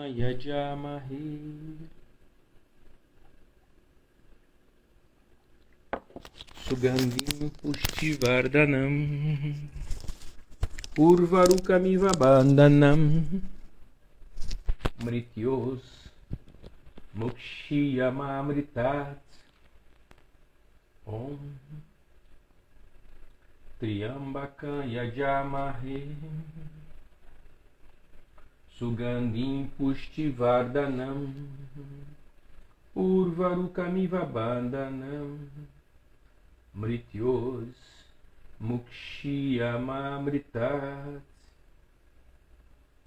yajamahe Sugandhim pushtivardhanam Urvarukamiva bandhanam Mrityos mukshiyamamritat Om Triambakam yajamahe Sugandhim pushtivardhanam Urvarukamiva bandhanam Mrityos mukshiyamamritat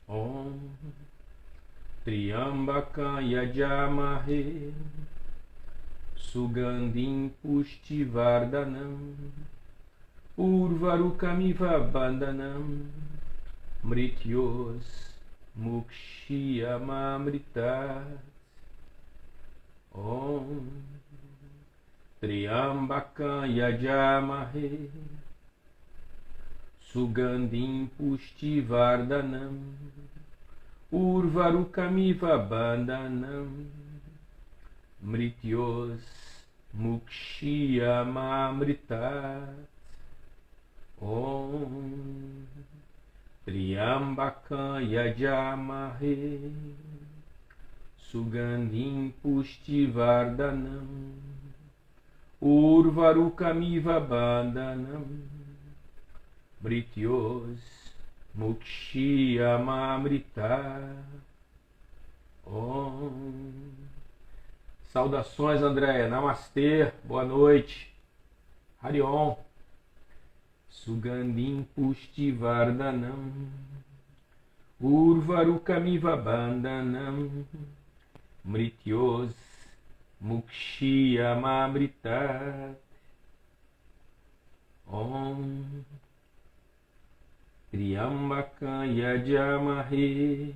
Om Triambakam yajamahe Sugandhim pushtivardhanam Urvarukamiva bandhanam Mrityos mukshiyamamritat Om Triambakam yajamahe Sugandhim pushtivardhanam Urvarukamiva bandhanam Mrityos mukshiyamamritat Om Triambakam yajamahe Sugandhim pushtivardhanam Urvarukamiva bandhanam Mrityos mukshiyamamritat Om. Saudações, Andréia. Namastê. Boa noite. Harion. Sugandhim pushtivardhanam Urvarukamiva bandhanam Mrityos mukshiyamamritat Om Triambakam yajamahe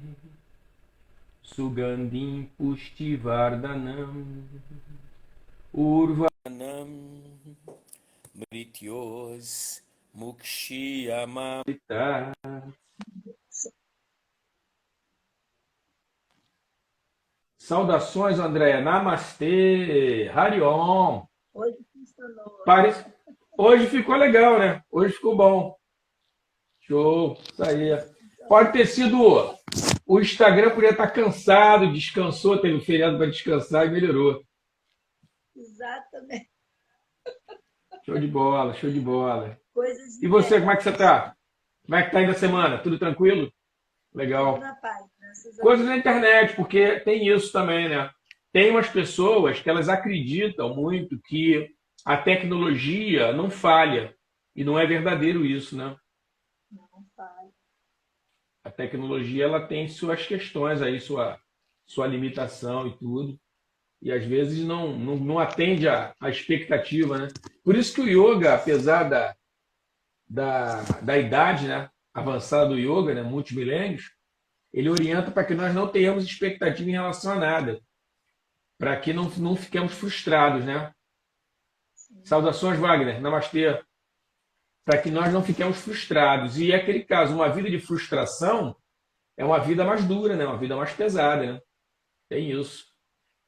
Sugandhim pushtivardhanam Urvanam Mrityos mukshiyamamritat. Saudações, Andréia. Namastê. Harion. Hoje funcionou. Hoje ficou legal, né? Hoje ficou bom. Show. Isso aí. Pode ter sido... O Instagram podia estar cansado, descansou, teve um feriado para descansar e melhorou. Exatamente. Show de bola, show de bola. Coisas E você, como é que você está? Como é que está indo a semana? Tudo tranquilo? Legal. na paz, graças a Coisas Deus. na internet, porque tem isso também, né? Tem umas pessoas que elas acreditam muito que a tecnologia não falha. E não é verdadeiro isso, né? Não faz. A tecnologia ela tem suas questões aí, sua limitação e tudo. E às vezes não atende a expectativa, né? Por isso que o yoga, apesar da idade, né, avançada do yoga, né, multimilênios, ele orienta para que nós não tenhamos expectativa em relação a nada, para que não fiquemos frustrados, né? Sim. Saudações, Wagner. Namastê. Para que nós não fiquemos frustrados. E é aquele caso, uma vida de frustração é uma vida mais dura, né? Uma vida mais pesada, né? Tem isso.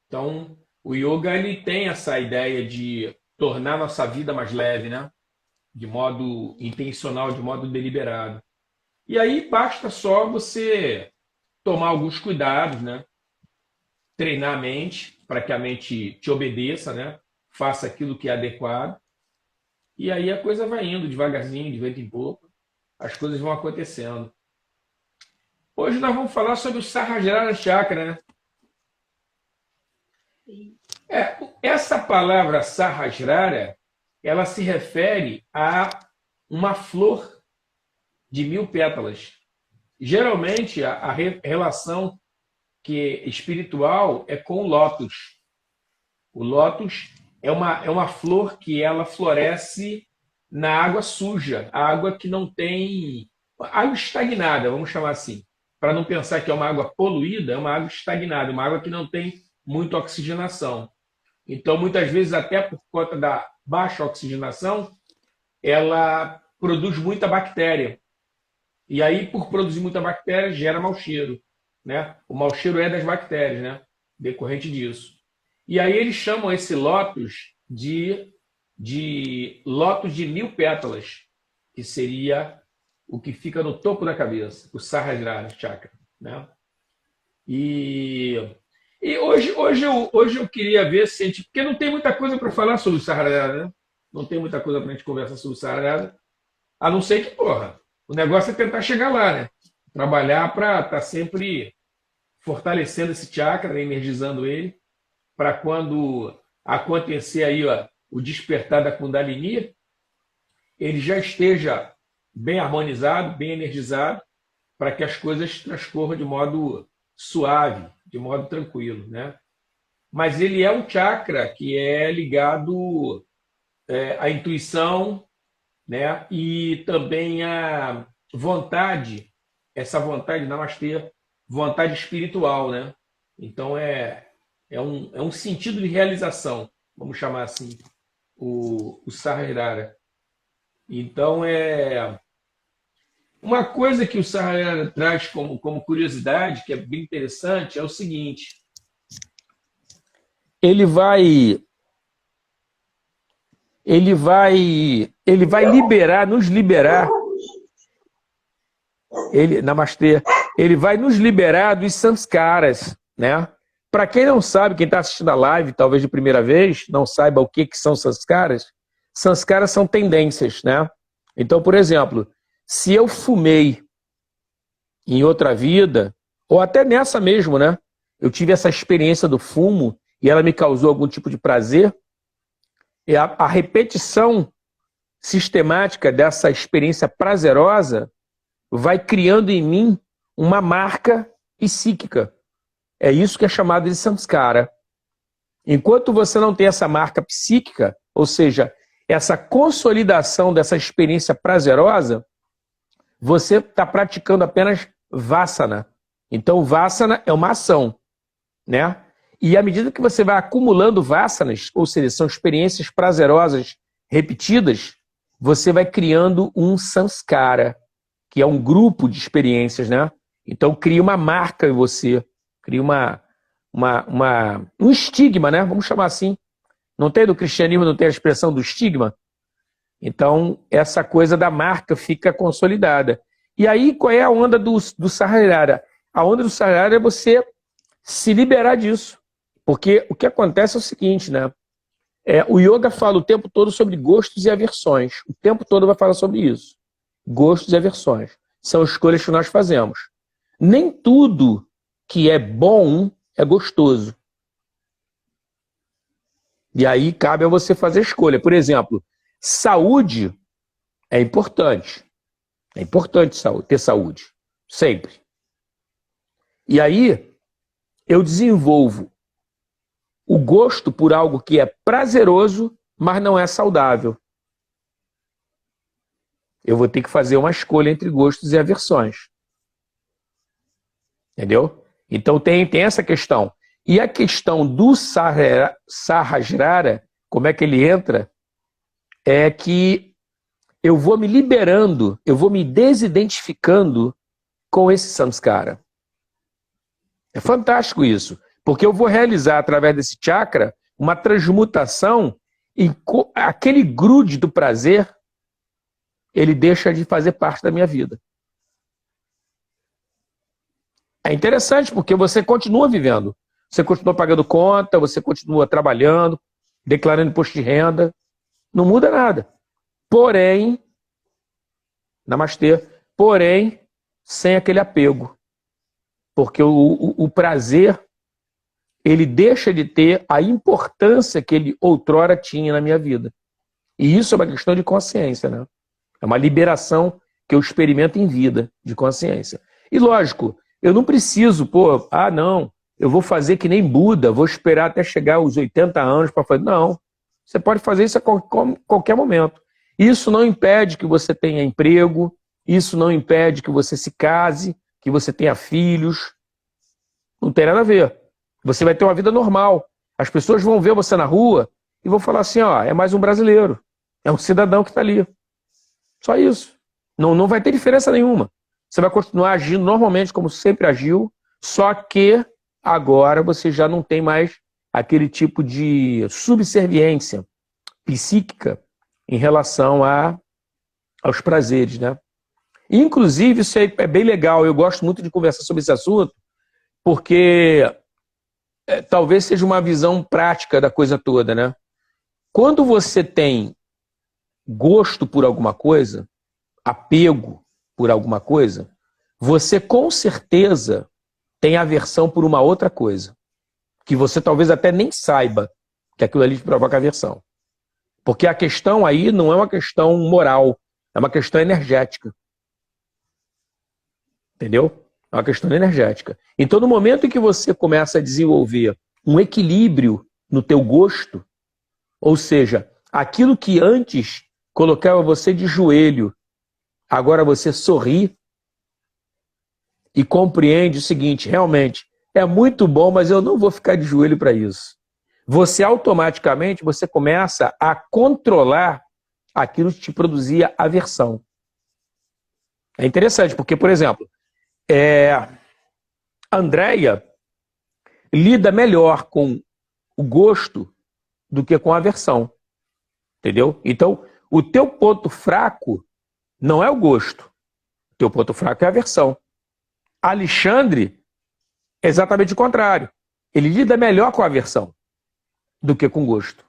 Então, o yoga ele tem essa ideia de tornar nossa vida mais leve, né? De modo intencional, de modo deliberado. E aí basta só você tomar alguns cuidados, né? Treinar a mente para que a mente te obedeça, né? Faça aquilo que é adequado. E aí a coisa vai indo devagarzinho, de vento em pouco. As coisas vão acontecendo. Hoje nós vamos falar sobre o Sahasrara Chakra, né? Sim. Essa palavra Sahasrara, ela se refere a uma flor de 1000 pétalas. Geralmente, a relação espiritual é com o lótus. O lótus é uma flor que ela floresce na água suja, a água que não tem... Água estagnada, vamos chamar assim. Para não pensar que é uma água poluída, é uma água estagnada, uma água que não tem muita oxigenação. Então, muitas vezes, até por conta da baixa oxigenação, ela produz muita bactéria. E aí, por produzir muita bactéria, gera mau cheiro. né? O mau cheiro é das bactérias, né? Decorrente disso. E aí eles chamam esse lótus de lótus de 1000 pétalas, que seria o que fica no topo da cabeça, o Sahasrara Chakra, né? E hoje eu queria ver se a gente... Porque não tem muita coisa para falar sobre o Sahasrara, né? Não tem muita coisa para a gente conversar sobre o Sahasrara, a não ser que, porra, o negócio é tentar chegar lá, né? Trabalhar para estar sempre fortalecendo esse chakra, né? Energizando ele, para quando acontecer aí, ó, o despertar da Kundalini, ele já esteja bem harmonizado, bem energizado, para que as coisas transcorram de modo suave, de modo tranquilo, né? Mas ele é um chakra que é ligado à intuição, né? E também à vontade, essa vontade, namastê, vontade espiritual, né? Então é um sentido de realização, vamos chamar assim, o Sahasrara. Então, uma coisa que o Sahasrara traz como curiosidade, que é bem interessante, é o seguinte: ele vai liberar, nos liberar, namastê, ele vai nos liberar dos samskaras, né? Para quem não sabe, quem está assistindo a live, talvez de primeira vez, não saiba o que são samskaras. Samskaras são tendências, né? Então, por exemplo, se eu fumei em outra vida, ou até nessa mesmo, né? Eu tive essa experiência do fumo e ela me causou algum tipo de prazer, e a repetição sistemática dessa experiência prazerosa vai criando em mim uma marca psíquica. É isso que é chamado de samskara. Enquanto você não tem essa marca psíquica, ou seja, essa consolidação dessa experiência prazerosa, você está praticando apenas vassana. Então, vassana é uma ação, né? E à medida que você vai acumulando vassanas, ou seja, são experiências prazerosas repetidas, você vai criando um samskara, que é um grupo de experiências, né? Então, cria uma marca em você, cria um estigma, né? Vamos chamar assim. Não tem do cristianismo, não tem a expressão do estigma? Então, essa coisa da marca fica consolidada. E aí, qual é a onda do Sahasrara? A onda do Sahasrara é você se liberar disso. Porque o que acontece é o seguinte, né? O yoga fala o tempo todo sobre gostos e aversões. O tempo todo vai falar sobre isso. Gostos e aversões. São escolhas que nós fazemos. Nem tudo que é bom é gostoso. E aí cabe a você fazer a escolha. Por exemplo, saúde é importante. É importante ter saúde. Sempre. E aí eu desenvolvo o gosto por algo que é prazeroso, mas não é saudável. Eu vou ter que fazer uma escolha entre gostos e aversões. Entendeu? Então tem essa questão. E a questão do Sahasrara, como é que ele entra, é que eu vou me liberando, eu vou me desidentificando com esse samskara. É fantástico isso, porque eu vou realizar, através desse chakra, uma transmutação e aquele grude do prazer, ele deixa de fazer parte da minha vida. É interessante, porque você continua vivendo. Você continua pagando conta, você continua trabalhando, declarando imposto de renda. Não muda nada. Porém, namastê, porém, sem aquele apego. Porque o prazer, ele deixa de ter a importância que ele outrora tinha na minha vida. E isso é uma questão de consciência, né? É uma liberação que eu experimento em vida, de consciência. E lógico, eu não preciso, não, eu vou fazer que nem Buda, vou esperar até chegar aos 80 anos para fazer. Não, você pode fazer isso a qualquer momento. Isso não impede que você tenha emprego, isso não impede que você se case, que você tenha filhos. Não tem nada a ver. Você vai ter uma vida normal. As pessoas vão ver você na rua e vão falar assim, é mais um brasileiro, é um cidadão que está ali. Só isso. Não vai ter diferença nenhuma. Você vai continuar agindo normalmente como sempre agiu, Só que agora você já não tem mais aquele tipo de subserviência psíquica em relação aos prazeres, né? Inclusive, isso aí é bem legal, eu gosto muito de conversar sobre esse assunto, porque talvez seja uma visão prática da coisa toda, né? Quando você tem gosto por alguma coisa, apego por alguma coisa, você com certeza tem aversão por uma outra coisa, que você talvez até nem saiba que aquilo ali te provoca aversão. Porque a questão aí não é uma questão moral, é uma questão energética. Entendeu? É uma questão energética. Então, no momento em que você começa a desenvolver um equilíbrio no teu gosto, ou seja, aquilo que antes colocava você de joelho, agora você sorri e compreende o seguinte, realmente, é muito bom, mas eu não vou ficar de joelho para isso. Você automaticamente, você começa a controlar aquilo que te produzia aversão. É interessante, porque, por exemplo, a Andréia lida melhor com o gosto do que com a aversão. Entendeu? Então, o teu ponto fraco não é o gosto. O teu ponto fraco é a aversão. Alexandre é exatamente o contrário. Ele lida melhor com a aversão do que com o gosto.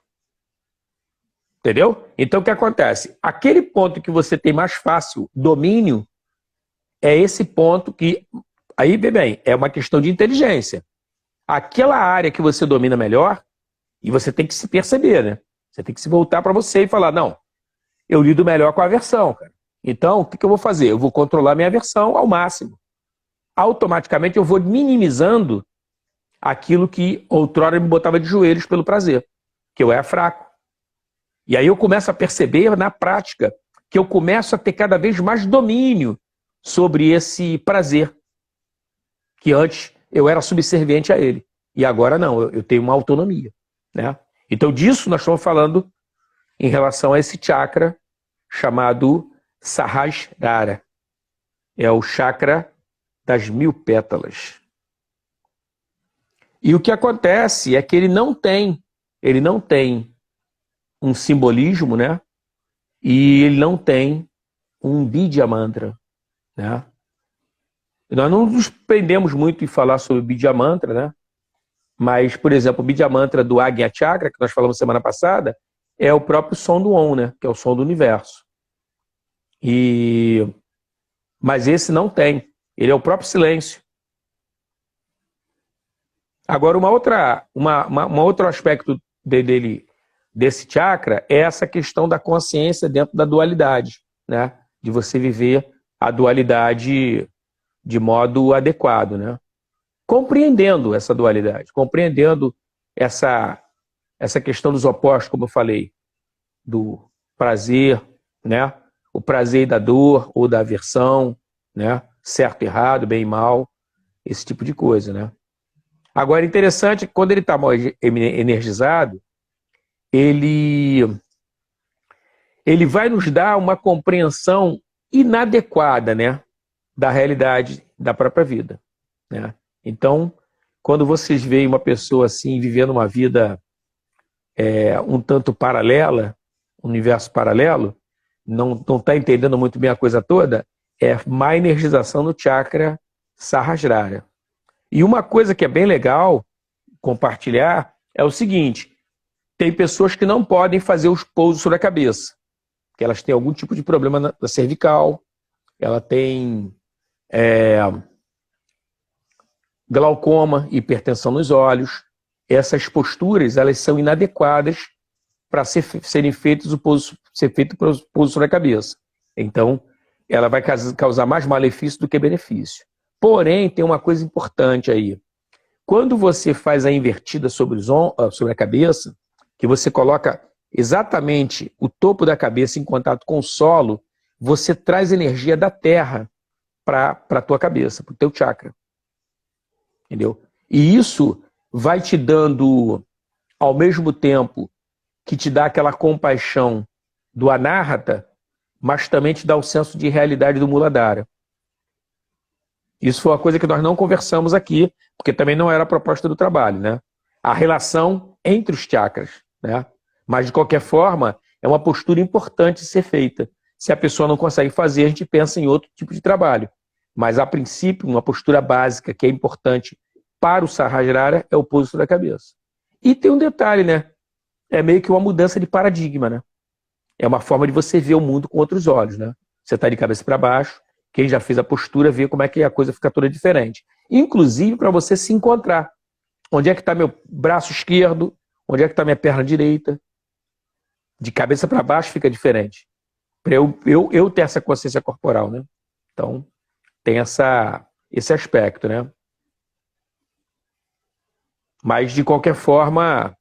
Entendeu? Então, o que acontece? Aquele ponto que você tem mais fácil domínio é esse ponto que... Aí, bem, é uma questão de inteligência. Aquela área que você domina melhor, e você tem que se perceber, né? Você tem que se voltar para você e falar, não, eu lido melhor com a aversão, cara. Então, o que eu vou fazer? Eu vou controlar minha aversão ao máximo. Automaticamente eu vou minimizando aquilo que outrora me botava de joelhos pelo prazer, que eu era fraco. E aí eu começo a perceber na prática que eu começo a ter cada vez mais domínio sobre esse prazer, que antes eu era subserviente a ele. E agora não, eu tenho uma autonomia, né? Então disso nós estamos falando em relação a esse chakra chamado Sahasrara. É o chakra das 1000 pétalas. E o que acontece é que ele não tem um simbolismo, né? E ele não tem um Bidya Mantra, né? Nós não nos prendemos muito em falar sobre o Bidya Mantra, né? Mas, por exemplo, o Bidya Mantra do Agnya Chakra, que nós falamos semana passada, é o próprio som do Om, né? Que é o som do universo. Mas esse não tem. Ele é o próprio silêncio. Agora, um outro aspecto desse chakra é essa questão da consciência dentro da dualidade, né? De você viver a dualidade de modo adequado, né? Compreendendo essa dualidade, compreendendo essa questão dos opostos, como eu falei, do prazer, né? O prazer da dor ou da aversão, né? Certo, errado, bem e mal, esse tipo de coisa, né? Agora, interessante que quando ele está mal energizado, ele vai nos dar uma compreensão inadequada, né? Da realidade da própria vida, né? Então, quando vocês veem uma pessoa assim, vivendo uma vida um tanto paralela, um universo paralelo, não está entendendo muito bem a coisa toda, é má energização no chakra Sahasrara. E uma coisa que é bem legal compartilhar é o seguinte, tem pessoas que não podem fazer os pousos sobre a cabeça, que elas têm algum tipo de problema na cervical, ela tem glaucoma, hipertensão nos olhos. Essas posturas, elas são inadequadas para serem feitas o pouso sobre a cabeça. Então, ela vai causar mais malefício do que benefício. Porém, tem uma coisa importante aí. Quando você faz a invertida sobre a cabeça, que você coloca exatamente o topo da cabeça em contato com o solo, você traz energia da terra para a tua cabeça, para o teu chakra. Entendeu? E isso vai te dando, ao mesmo tempo que te dá aquela compaixão do Anahata, mas também te dá o senso de realidade do Muladhara. Isso foi uma coisa que nós não conversamos aqui, porque também não era a proposta do trabalho, né? A relação entre os chakras, né? Mas, de qualquer forma, é uma postura importante de ser feita. Se a pessoa não consegue fazer, a gente pensa em outro tipo de trabalho. Mas, a princípio, uma postura básica que é importante para o Sahasrara é o pouso da cabeça. E tem um detalhe, né? É meio que uma mudança de paradigma, né? É uma forma de você ver o mundo com outros olhos, né? Você está de cabeça para baixo, quem já fez a postura vê como é que a coisa fica toda diferente. Inclusive para você se encontrar. Onde é que está meu braço esquerdo? Onde é que está minha perna direita? De cabeça para baixo fica diferente. Para eu ter essa consciência corporal, né? Então, tem esse aspecto, né? Mas, de qualquer forma,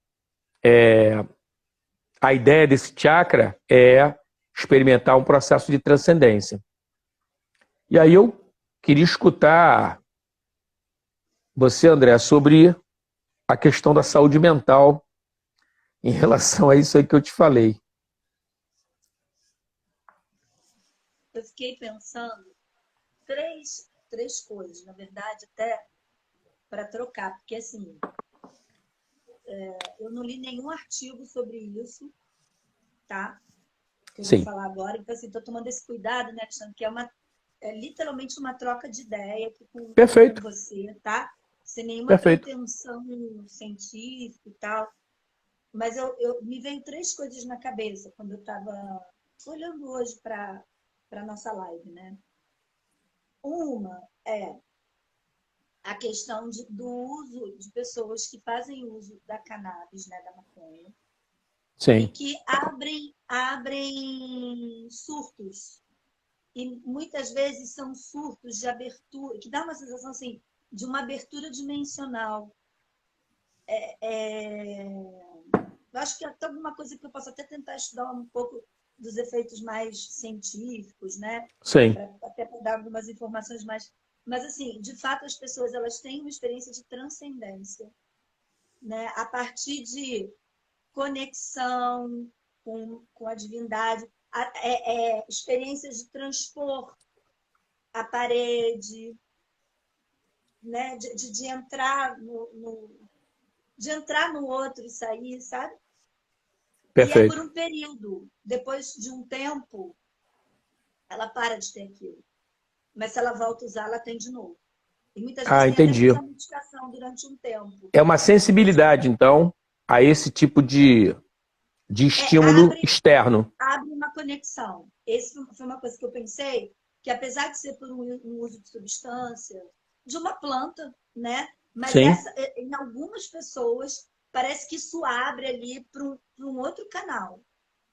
a ideia desse chakra é experimentar um processo de transcendência. E aí eu queria escutar você, André, sobre a questão da saúde mental em relação a isso aí que eu te falei. Eu fiquei pensando três coisas, na verdade, até para trocar, porque assim, eu não li nenhum artigo sobre isso, tá? Que eu vou Sim, falar agora, então assim, estou tomando esse cuidado, né, achando que é literalmente uma troca de ideia aqui com perfeito, você, tá? Sem nenhuma perfeito. pretensão científica e tal. Mas me veio três coisas na cabeça quando eu estava olhando hoje para a nossa live, né? Uma é a questão do uso de pessoas que fazem uso da cannabis, né, da maconha, e Sim, que abrem surtos. E muitas vezes são surtos de abertura, que dá uma sensação assim, de uma abertura dimensional. Eu acho que é até alguma coisa que eu posso até tentar estudar um pouco dos efeitos mais científicos, né? sim, Até para dar algumas informações mais. Mas, assim, de fato, as pessoas elas têm uma experiência de transcendência, né? A partir de conexão com a divindade, experiências de transpor a parede, né? De entrar de entrar no outro e sair, sabe? E é por perfeito. um período. Depois de um tempo, ela para de ter aquilo. Mas se ela volta a usar, ela tem de novo. E muitas vezes Ah, tem até que entendi. usar medicação durante um tempo. É uma sensibilidade, então, a esse tipo de estímulo Abre, externo. abre uma conexão. Esse foi uma coisa que eu pensei, que apesar de ser por um uso de substância, de uma planta, né? Mas Sim, em algumas pessoas, parece que isso abre ali para um outro canal.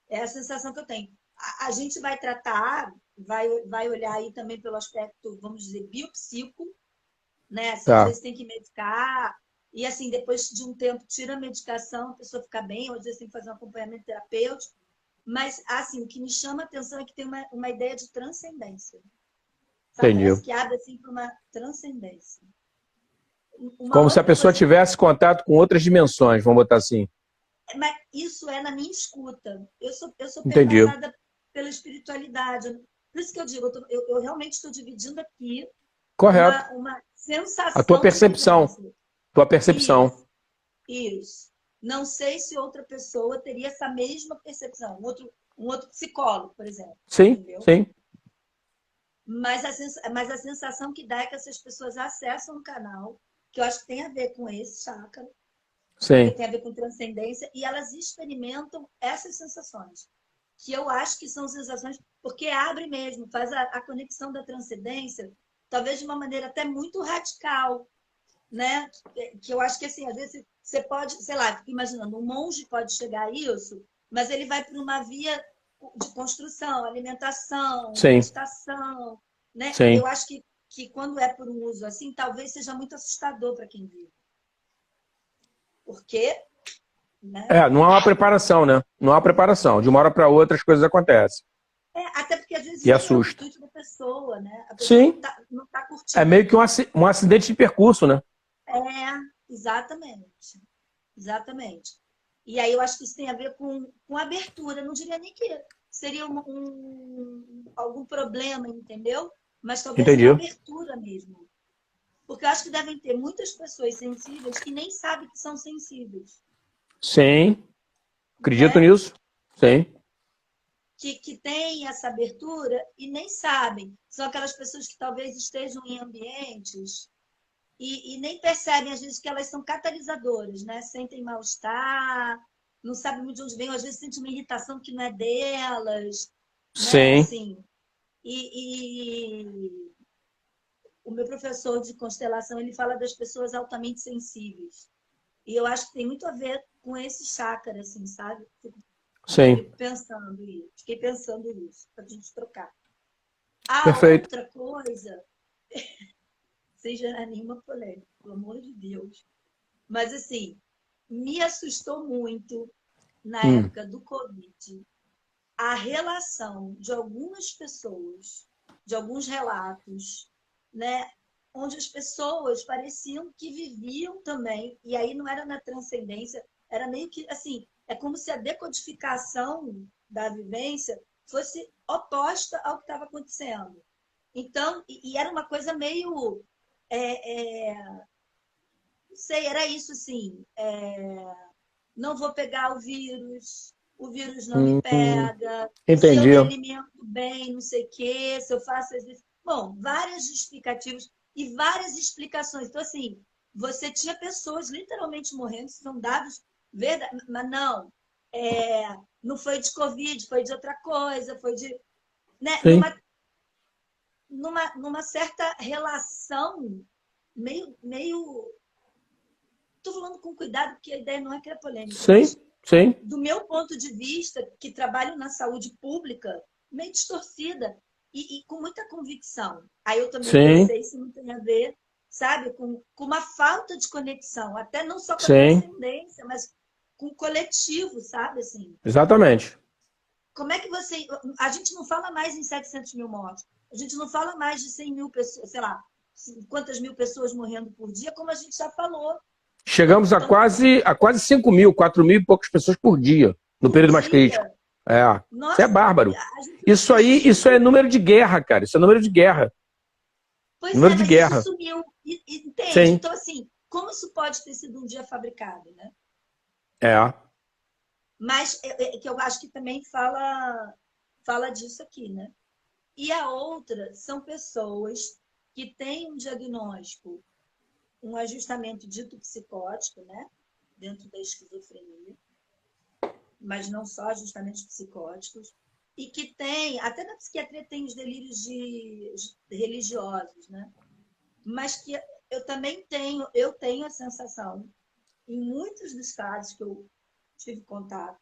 É a sensação que eu tenho. A gente vai tratar, vai olhar aí também pelo aspecto, vamos dizer, biopsico, né? Assim, às tá. vezes tem que medicar, e assim, depois de um tempo tira a medicação, a pessoa fica bem, ou às vezes tem que fazer um acompanhamento terapêutico. Mas, assim, o que me chama a atenção é que tem uma ideia de transcendência. Sabe? Entendi. Parece que abre assim para uma transcendência. Uma Como se a outra pessoa coisa, tivesse contato com outras dimensões, vamos botar assim. mas isso é na minha escuta. Eu sou Entendi. permeada pela espiritualidade. Por isso que eu digo, eu realmente estou dividindo aqui Correto. uma A tua sensação de percepção. vivência. Tua percepção. Isso, isso. Não sei se outra pessoa teria essa mesma percepção. Um outro psicólogo, por exemplo. Sim, Entendeu? sim, Mas a sensação que dá é que essas pessoas acessam um canal, que eu acho que tem a ver com esse chakra, porque sim. tem a ver com transcendência, e elas experimentam essas sensações, que eu acho que são sensações, porque abre mesmo, faz a conexão da transcendência, talvez de uma maneira até muito radical, né? Que eu acho que, assim, às vezes você pode, sei lá, fico imaginando, um monge pode chegar a isso, mas ele vai para uma via de construção, alimentação, Sim, meditação, né? Eu sim. acho que quando é por um uso assim, talvez seja muito assustador para quem vive. Porque, né? Não há uma preparação, né? Não há preparação. De uma hora para outra as coisas acontecem. Até porque às vezes E nem é o assusta. intuito da pessoa, né? A pessoa Sim, não tá é curtindo meio que aquilo. um acidente de percurso, né? Exatamente. Exatamente. E aí eu acho que isso tem a ver com abertura. Não diria nem que seria algum problema, entendeu? Mas talvez uma Entendi. abertura mesmo. Porque eu acho que devem ter muitas pessoas sensíveis que nem sabem que são sensíveis. Sim. Acredito Né? nisso? Sim. Que têm essa abertura e nem sabem. São aquelas pessoas que talvez estejam em ambientes e nem percebem, às vezes, que elas são catalisadoras, né? Sentem mal-estar, não sabem muito de onde vem, às vezes sentem uma irritação que não é delas, né? Sim. Assim, e o meu professor de constelação, ele fala das pessoas altamente sensíveis. E eu acho que tem muito a ver com esse chakra, assim, sabe? Sim. Fiquei pensando isso, para a gente trocar. A Perfeito. outra coisa, sem gerar nenhuma polêmica, pelo amor de Deus. Mas, assim, me assustou muito, na época do Covid, a relação de algumas pessoas, de alguns relatos, né? Onde as pessoas pareciam que viviam também, e aí não era na transcendência, era meio que, assim, é como se a decodificação da vivência fosse oposta ao que estava acontecendo. Então, e era uma coisa meio não sei, era isso assim, não vou pegar o vírus não me pega, se eu Entendi. me alimento bem, não sei o quê, se eu faço isso. Bom, vários justificativos e várias explicações. Então, assim, você tinha pessoas literalmente morrendo, são dados verdadeiros, mas não, não foi de Covid, foi de outra coisa, foi de. Né, Sim. numa certa relação meio. Estou falando com cuidado, porque a ideia não é criar polêmica, Sim. mas Sim. do meu ponto de vista, que trabalho na saúde pública, meio distorcida e com muita convicção. Aí eu também Sim. pensei se não tem a ver, sabe, com uma falta de conexão, até não só com a Sim. transcendência, mas com o coletivo, sabe, assim. Exatamente. Como é que você... A gente não fala mais em 700 mil mortes, a gente não fala mais de 100 mil pessoas, sei lá, quantas mil pessoas morrendo por dia, como a gente já falou. Chegamos a Então, quase 5 mil, 4 mil e poucas pessoas por dia, no por período mais crítico. dia, Isso é nossa, bárbaro. a gente Isso é número de guerra, cara. Isso é número de guerra. Pois Número é, de mas isso guerra. sumiu, entende? Sim. Então, assim, como isso pode ter sido um dia fabricado, né? É. Mas que eu acho que também fala disso aqui, né? E a outra são pessoas que têm um diagnóstico, um ajustamento dito psicótico, né? Dentro da esquizofrenia, mas não só ajustamentos psicóticos, e que tem, até na psiquiatria tem os delírios religiosos, né? Mas que eu tenho a sensação, em muitos dos casos que eu tive contato,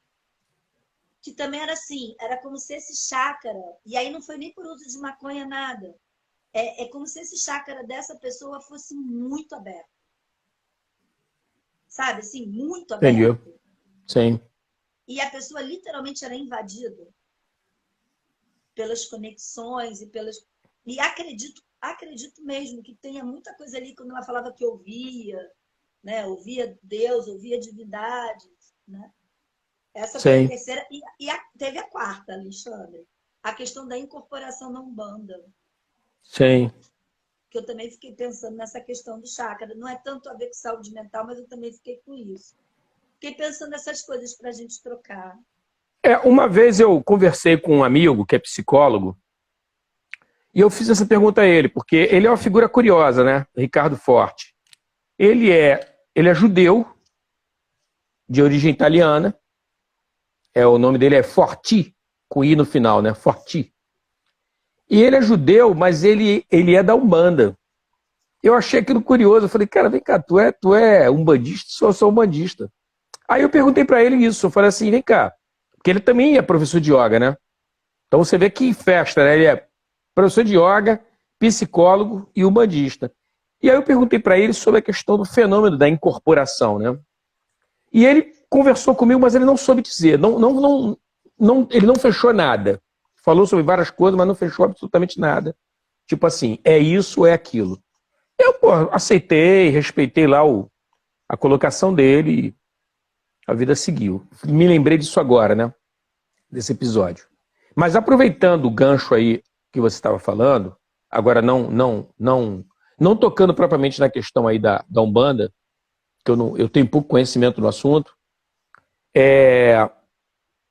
que também era assim, era como se esse chácara, e aí não foi nem por uso de maconha, nada, é como se esse chácara dessa pessoa fosse muito aberto. Sabe, assim, muito Entendi. aberto. Sim. E a pessoa literalmente era invadida pelas conexões e pelas... E acredito mesmo que tenha muita coisa ali quando ela falava que ouvia, né? Ouvia Deus, ouvia divindades, né? Essa foi a Sim. terceira. Teve a quarta, Alexandre. A questão da incorporação na Umbanda. Sim. Que eu também fiquei pensando nessa questão do chácara. Não é tanto a ver com saúde mental, mas eu também fiquei com isso. Fiquei pensando nessas coisas para a gente trocar. Uma vez eu conversei com um amigo que é psicólogo e eu fiz essa pergunta a ele, porque ele é uma figura curiosa, né? Ricardo Forte. Ele é judeu, de origem italiana. O nome dele é Forti, com I no final, né? Forti. E ele é judeu, mas ele é da Umbanda. Eu achei aquilo curioso. Eu falei, cara, vem cá, tu é umbandista? Eu sou umbandista. Aí eu perguntei para ele isso. Eu falei assim, vem cá. Porque ele também é professor de yoga, né? Então você vê que festa, né? Ele é professor de yoga, psicólogo e umbandista. E aí eu perguntei para ele sobre a questão do fenômeno da incorporação, né? E ele conversou comigo, mas ele não soube dizer. Ele não fechou nada. Falou sobre várias coisas, mas não fechou absolutamente nada. Tipo assim, é isso, é aquilo. Eu, aceitei, respeitei lá a colocação dele e a vida seguiu. Me lembrei disso agora, né? Desse episódio. Mas aproveitando o gancho aí que você estava falando, agora não não tocando propriamente na questão aí da Umbanda, que eu tenho pouco conhecimento no assunto,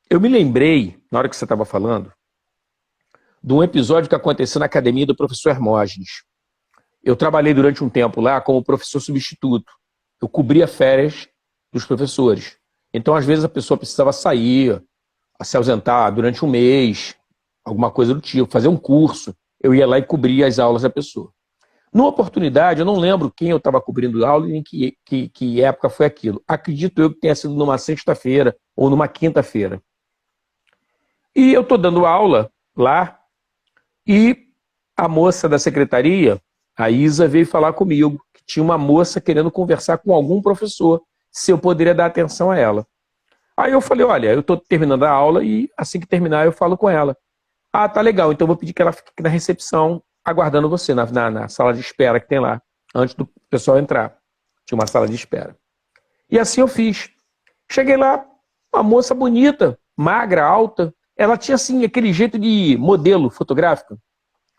eu me lembrei, na hora que você estava falando, de um episódio que aconteceu na academia do professor Hermógenes. Eu trabalhei durante um tempo lá como professor substituto. Eu cobria férias dos professores. Então, às vezes, a pessoa precisava sair, se ausentar durante um mês, alguma coisa do tipo, fazer um curso. Eu ia lá e cobria as aulas da pessoa. Numa oportunidade, eu não lembro quem eu estava cobrindo a aula e em que época foi aquilo. Acredito eu que tenha sido numa sexta-feira ou numa quinta-feira. E eu estou dando aula lá e a moça da secretaria, a Isa, veio falar comigo que tinha uma moça querendo conversar com algum professor, se eu poderia dar atenção a ela. Aí eu falei, olha, eu estou terminando a aula e assim que terminar eu falo com ela. Ah, tá legal, então eu vou pedir que ela fique na recepção aguardando você, na sala de espera que tem lá, antes do pessoal entrar. Tinha uma sala de espera. E assim eu fiz. Cheguei lá, uma moça bonita, magra, alta. Ela tinha, assim, aquele jeito de modelo fotográfico.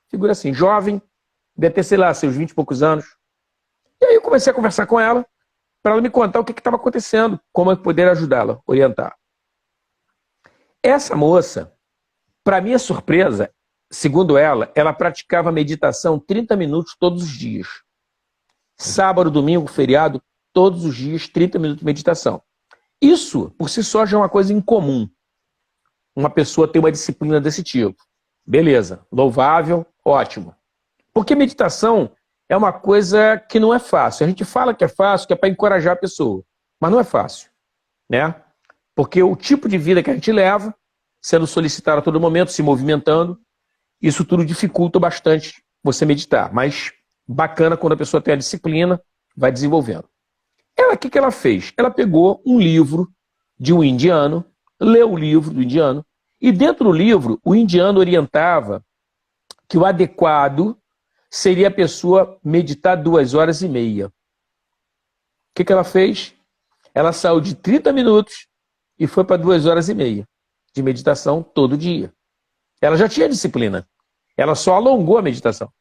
Figura assim, jovem, deve ter, sei lá, seus 20 e poucos anos. E aí eu comecei a conversar com ela, para ela me contar o que estava acontecendo, como eu poderia ajudá-la, orientar. Essa moça, para minha surpresa, segundo ela, ela praticava meditação 30 minutos todos os dias. Sábado, domingo, feriado, todos os dias, 30 minutos de meditação. Isso, por si só, já é uma coisa incomum. Uma pessoa ter uma disciplina desse tipo. Beleza, louvável, ótimo. Porque meditação é uma coisa que não é fácil. A gente fala que é fácil, que é para encorajar a pessoa. Mas não é fácil, né? Porque o tipo de vida que a gente leva, sendo solicitado a todo momento, se movimentando, isso tudo dificulta bastante você meditar. Mas bacana quando a pessoa tem a disciplina, vai desenvolvendo. Ela, o que ela fez? Ela pegou um livro de um indiano, leu o livro do indiano, e dentro do livro, o indiano orientava que o adequado seria a pessoa meditar 2h30. O que ela fez? Ela saiu de 30 minutos e foi para 2h30 de meditação todo dia. Ela já tinha disciplina. Ela só alongou a meditação.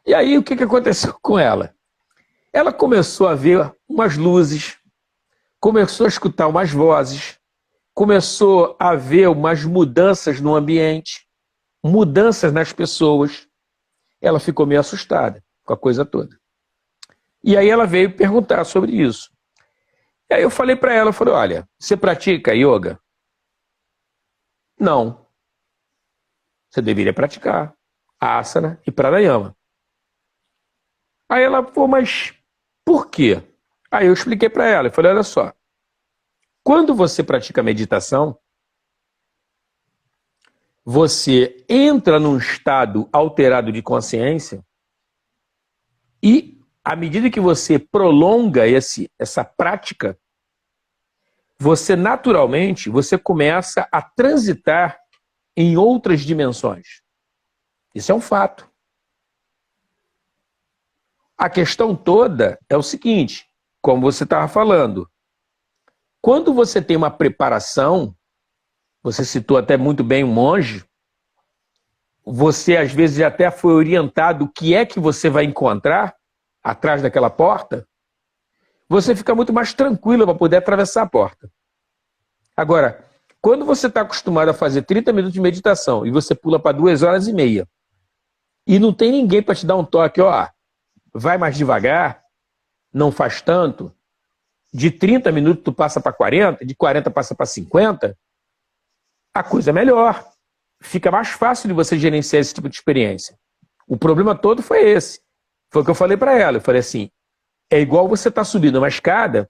E aí, o que aconteceu com ela? Ela começou a ver umas luzes, começou a escutar umas vozes, começou a ver umas mudanças no ambiente, mudanças nas pessoas. Ela ficou meio assustada com a coisa toda. E aí ela veio perguntar sobre isso. E aí eu falei para ela, eu falei, olha, você pratica yoga? Não. Você deveria praticar asana e pranayama. Aí ela, pô, mas por quê? Aí eu expliquei para ela, eu falei, olha só, quando você pratica meditação, você entra num estado alterado de consciência e, à medida que você prolonga essa prática, você naturalmente, você começa a transitar em outras dimensões. Isso é um fato. A questão toda é o seguinte, como você estava falando, quando você tem uma preparação, você citou até muito bem um monge, você às vezes até foi orientado o que é que você vai encontrar atrás daquela porta, você fica muito mais tranquilo para poder atravessar a porta. Agora, quando você está acostumado a fazer 30 minutos de meditação e você pula para 2h30 e não tem ninguém para te dar um toque, ó, vai mais devagar, não faz tanto, de 30 minutos tu passa para 40, de 40 passa para 50, a coisa é melhor. Fica mais fácil de você gerenciar esse tipo de experiência. O problema todo foi esse. Foi o que eu falei para ela. Eu falei assim, é igual você estar subindo uma escada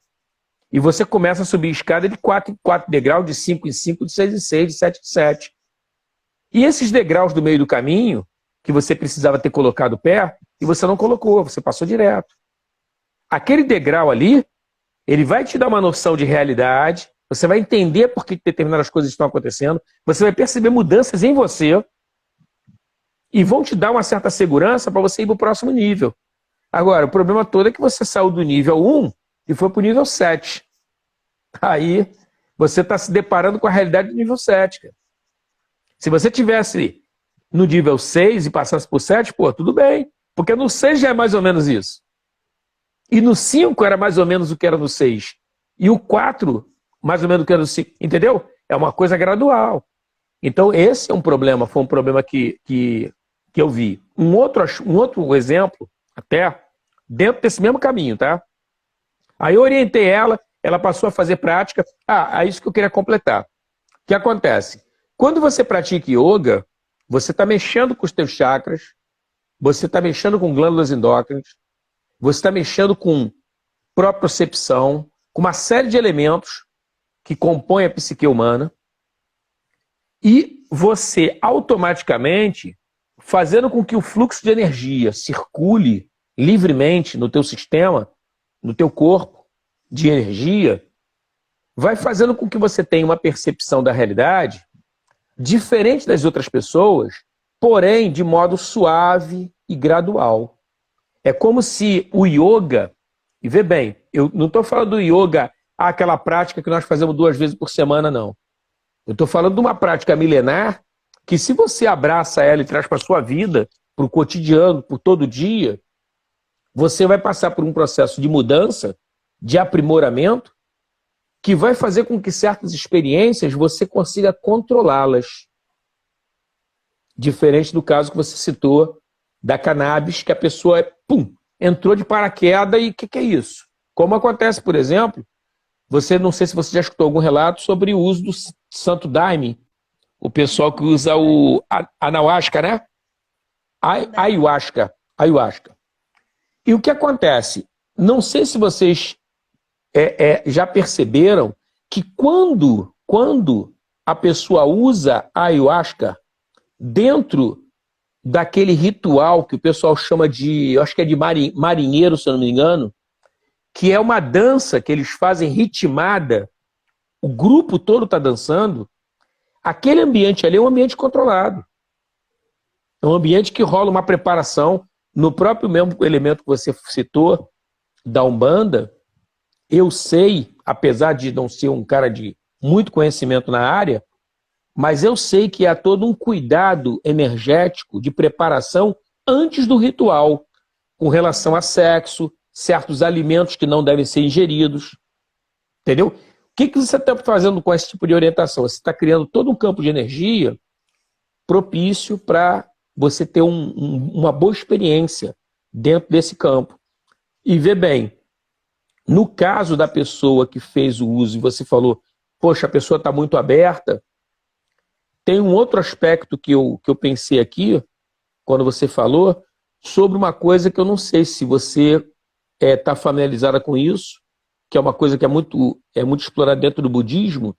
e você começa a subir escada de 4 em 4 degraus, de 5 em 5, de 6 em 6, de 7 em 7. E esses degraus do meio do caminho, que você precisava ter colocado o pé, e você não colocou, você passou direto. Aquele degrau ali, ele vai te dar uma noção de realidade, você vai entender por que determinadas coisas estão acontecendo, você vai perceber mudanças em você e vão te dar uma certa segurança para você ir para o próximo nível. Agora, o problema todo é que você saiu do nível 1 e foi para o nível 7. Aí você está se deparando com a realidade do nível 7. Cara. Se você tivesse no nível 6 e passasse por 7, pô, tudo bem. Porque no 6 já é mais ou menos isso. E no 5 era mais ou menos o que era no 6. E o 4, mais ou menos o que era no 5. Entendeu? É uma coisa gradual. Então, esse é um problema, foi um problema que eu vi. Um outro exemplo, até, dentro desse mesmo caminho, tá? Aí eu orientei ela passou a fazer prática. É isso que eu queria completar. O que acontece? Quando você pratica yoga, você está mexendo com os teus chakras, você está mexendo com glândulas endócrinas, você está mexendo com propriocepção, com uma série de elementos que compõem a psique humana, e você automaticamente, fazendo com que o fluxo de energia circule livremente no teu sistema, no teu corpo, de energia, vai fazendo com que você tenha uma percepção da realidade diferente das outras pessoas, porém de modo suave e gradual. É como se o yoga, e vê bem, eu não estou falando do yoga, aquela prática que nós fazemos 2 vezes por semana, não. Eu estou falando de uma prática milenar que, se você abraça ela e traz para a sua vida, para o cotidiano, por todo dia, você vai passar por um processo de mudança, de aprimoramento, que vai fazer com que certas experiências você consiga controlá-las. Diferente do caso que você citou da cannabis, que a pessoa entrou de paraquedas e o que é isso? Como acontece, por exemplo, não sei se você já escutou algum relato sobre o uso do santo daime, o pessoal que usa o ayahuasca, né? Ayahuasca. E o que acontece? Não sei se vocês já perceberam que quando a pessoa usa a ayahuasca dentro daquele ritual que o pessoal chama de, eu acho que é de marinheiro, se eu não me engano, que é uma dança que eles fazem ritmada, o grupo todo está dançando, aquele ambiente ali é um ambiente controlado. É um ambiente que rola uma preparação no próprio mesmo elemento que você citou, da Umbanda. Eu sei, apesar de não ser um cara de muito conhecimento na área, mas eu sei que há todo um cuidado energético de preparação antes do ritual, com relação a sexo, certos alimentos que não devem ser ingeridos. Entendeu? O que você está fazendo com esse tipo de orientação? Você está criando todo um campo de energia propício para você ter uma boa experiência dentro desse campo. E vê bem, no caso da pessoa que fez o uso, e você falou, poxa, a pessoa está muito aberta, tem um outro aspecto que eu pensei aqui, quando você falou, sobre uma coisa que eu não sei se você está familiarizada com isso, que é uma coisa que é muito explorada dentro do budismo,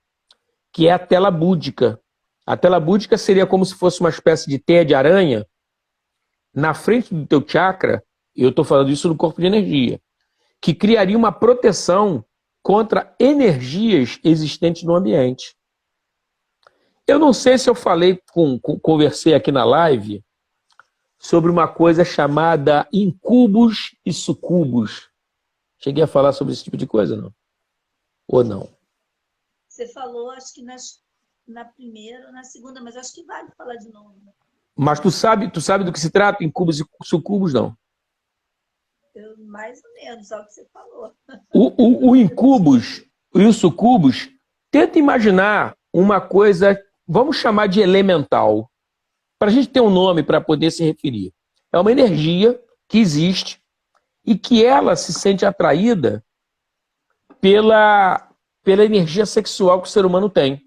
que é a tela búdica. A tela búdica seria como se fosse uma espécie de teia de aranha na frente do teu chakra, e eu estou falando isso no corpo de energia, que criaria uma proteção contra energias existentes no ambiente. Eu não sei se eu conversei aqui na live sobre uma coisa chamada incubos e sucubos. Cheguei a falar sobre esse tipo de coisa, não? Ou não? Você falou, acho que na primeira ou na segunda, mas acho que vale falar de novo. Mas tu sabe do que se trata, incubos e sucubos, não? Mais ou menos, só o que você falou. O incubos e os sucubos, tenta imaginar uma coisa, vamos chamar de elemental, para a gente ter um nome para poder se referir. É uma energia que existe e que ela se sente atraída pela energia sexual que o ser humano tem.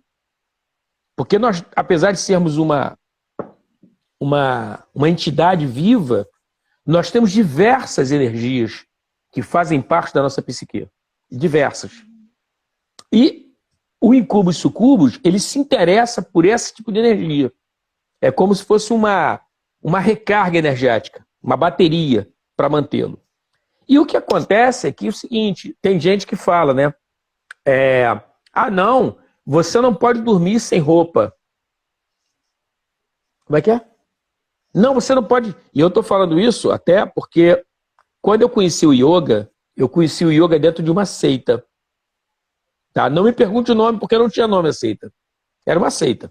Porque nós, apesar de sermos uma entidade viva, nós temos diversas energias que fazem parte da nossa psique. Diversas. E o incubus e sucubus, ele se interessa por esse tipo de energia. É como se fosse uma recarga energética, uma bateria para mantê-lo. E o que acontece é que é o seguinte, tem gente que fala, né? Não, você não pode dormir sem roupa. Como é que é? Não, você não pode... E eu estou falando isso até porque quando eu conheci o yoga dentro de uma seita. Tá? Não me pergunte o nome, porque não tinha nome a seita. Era uma seita.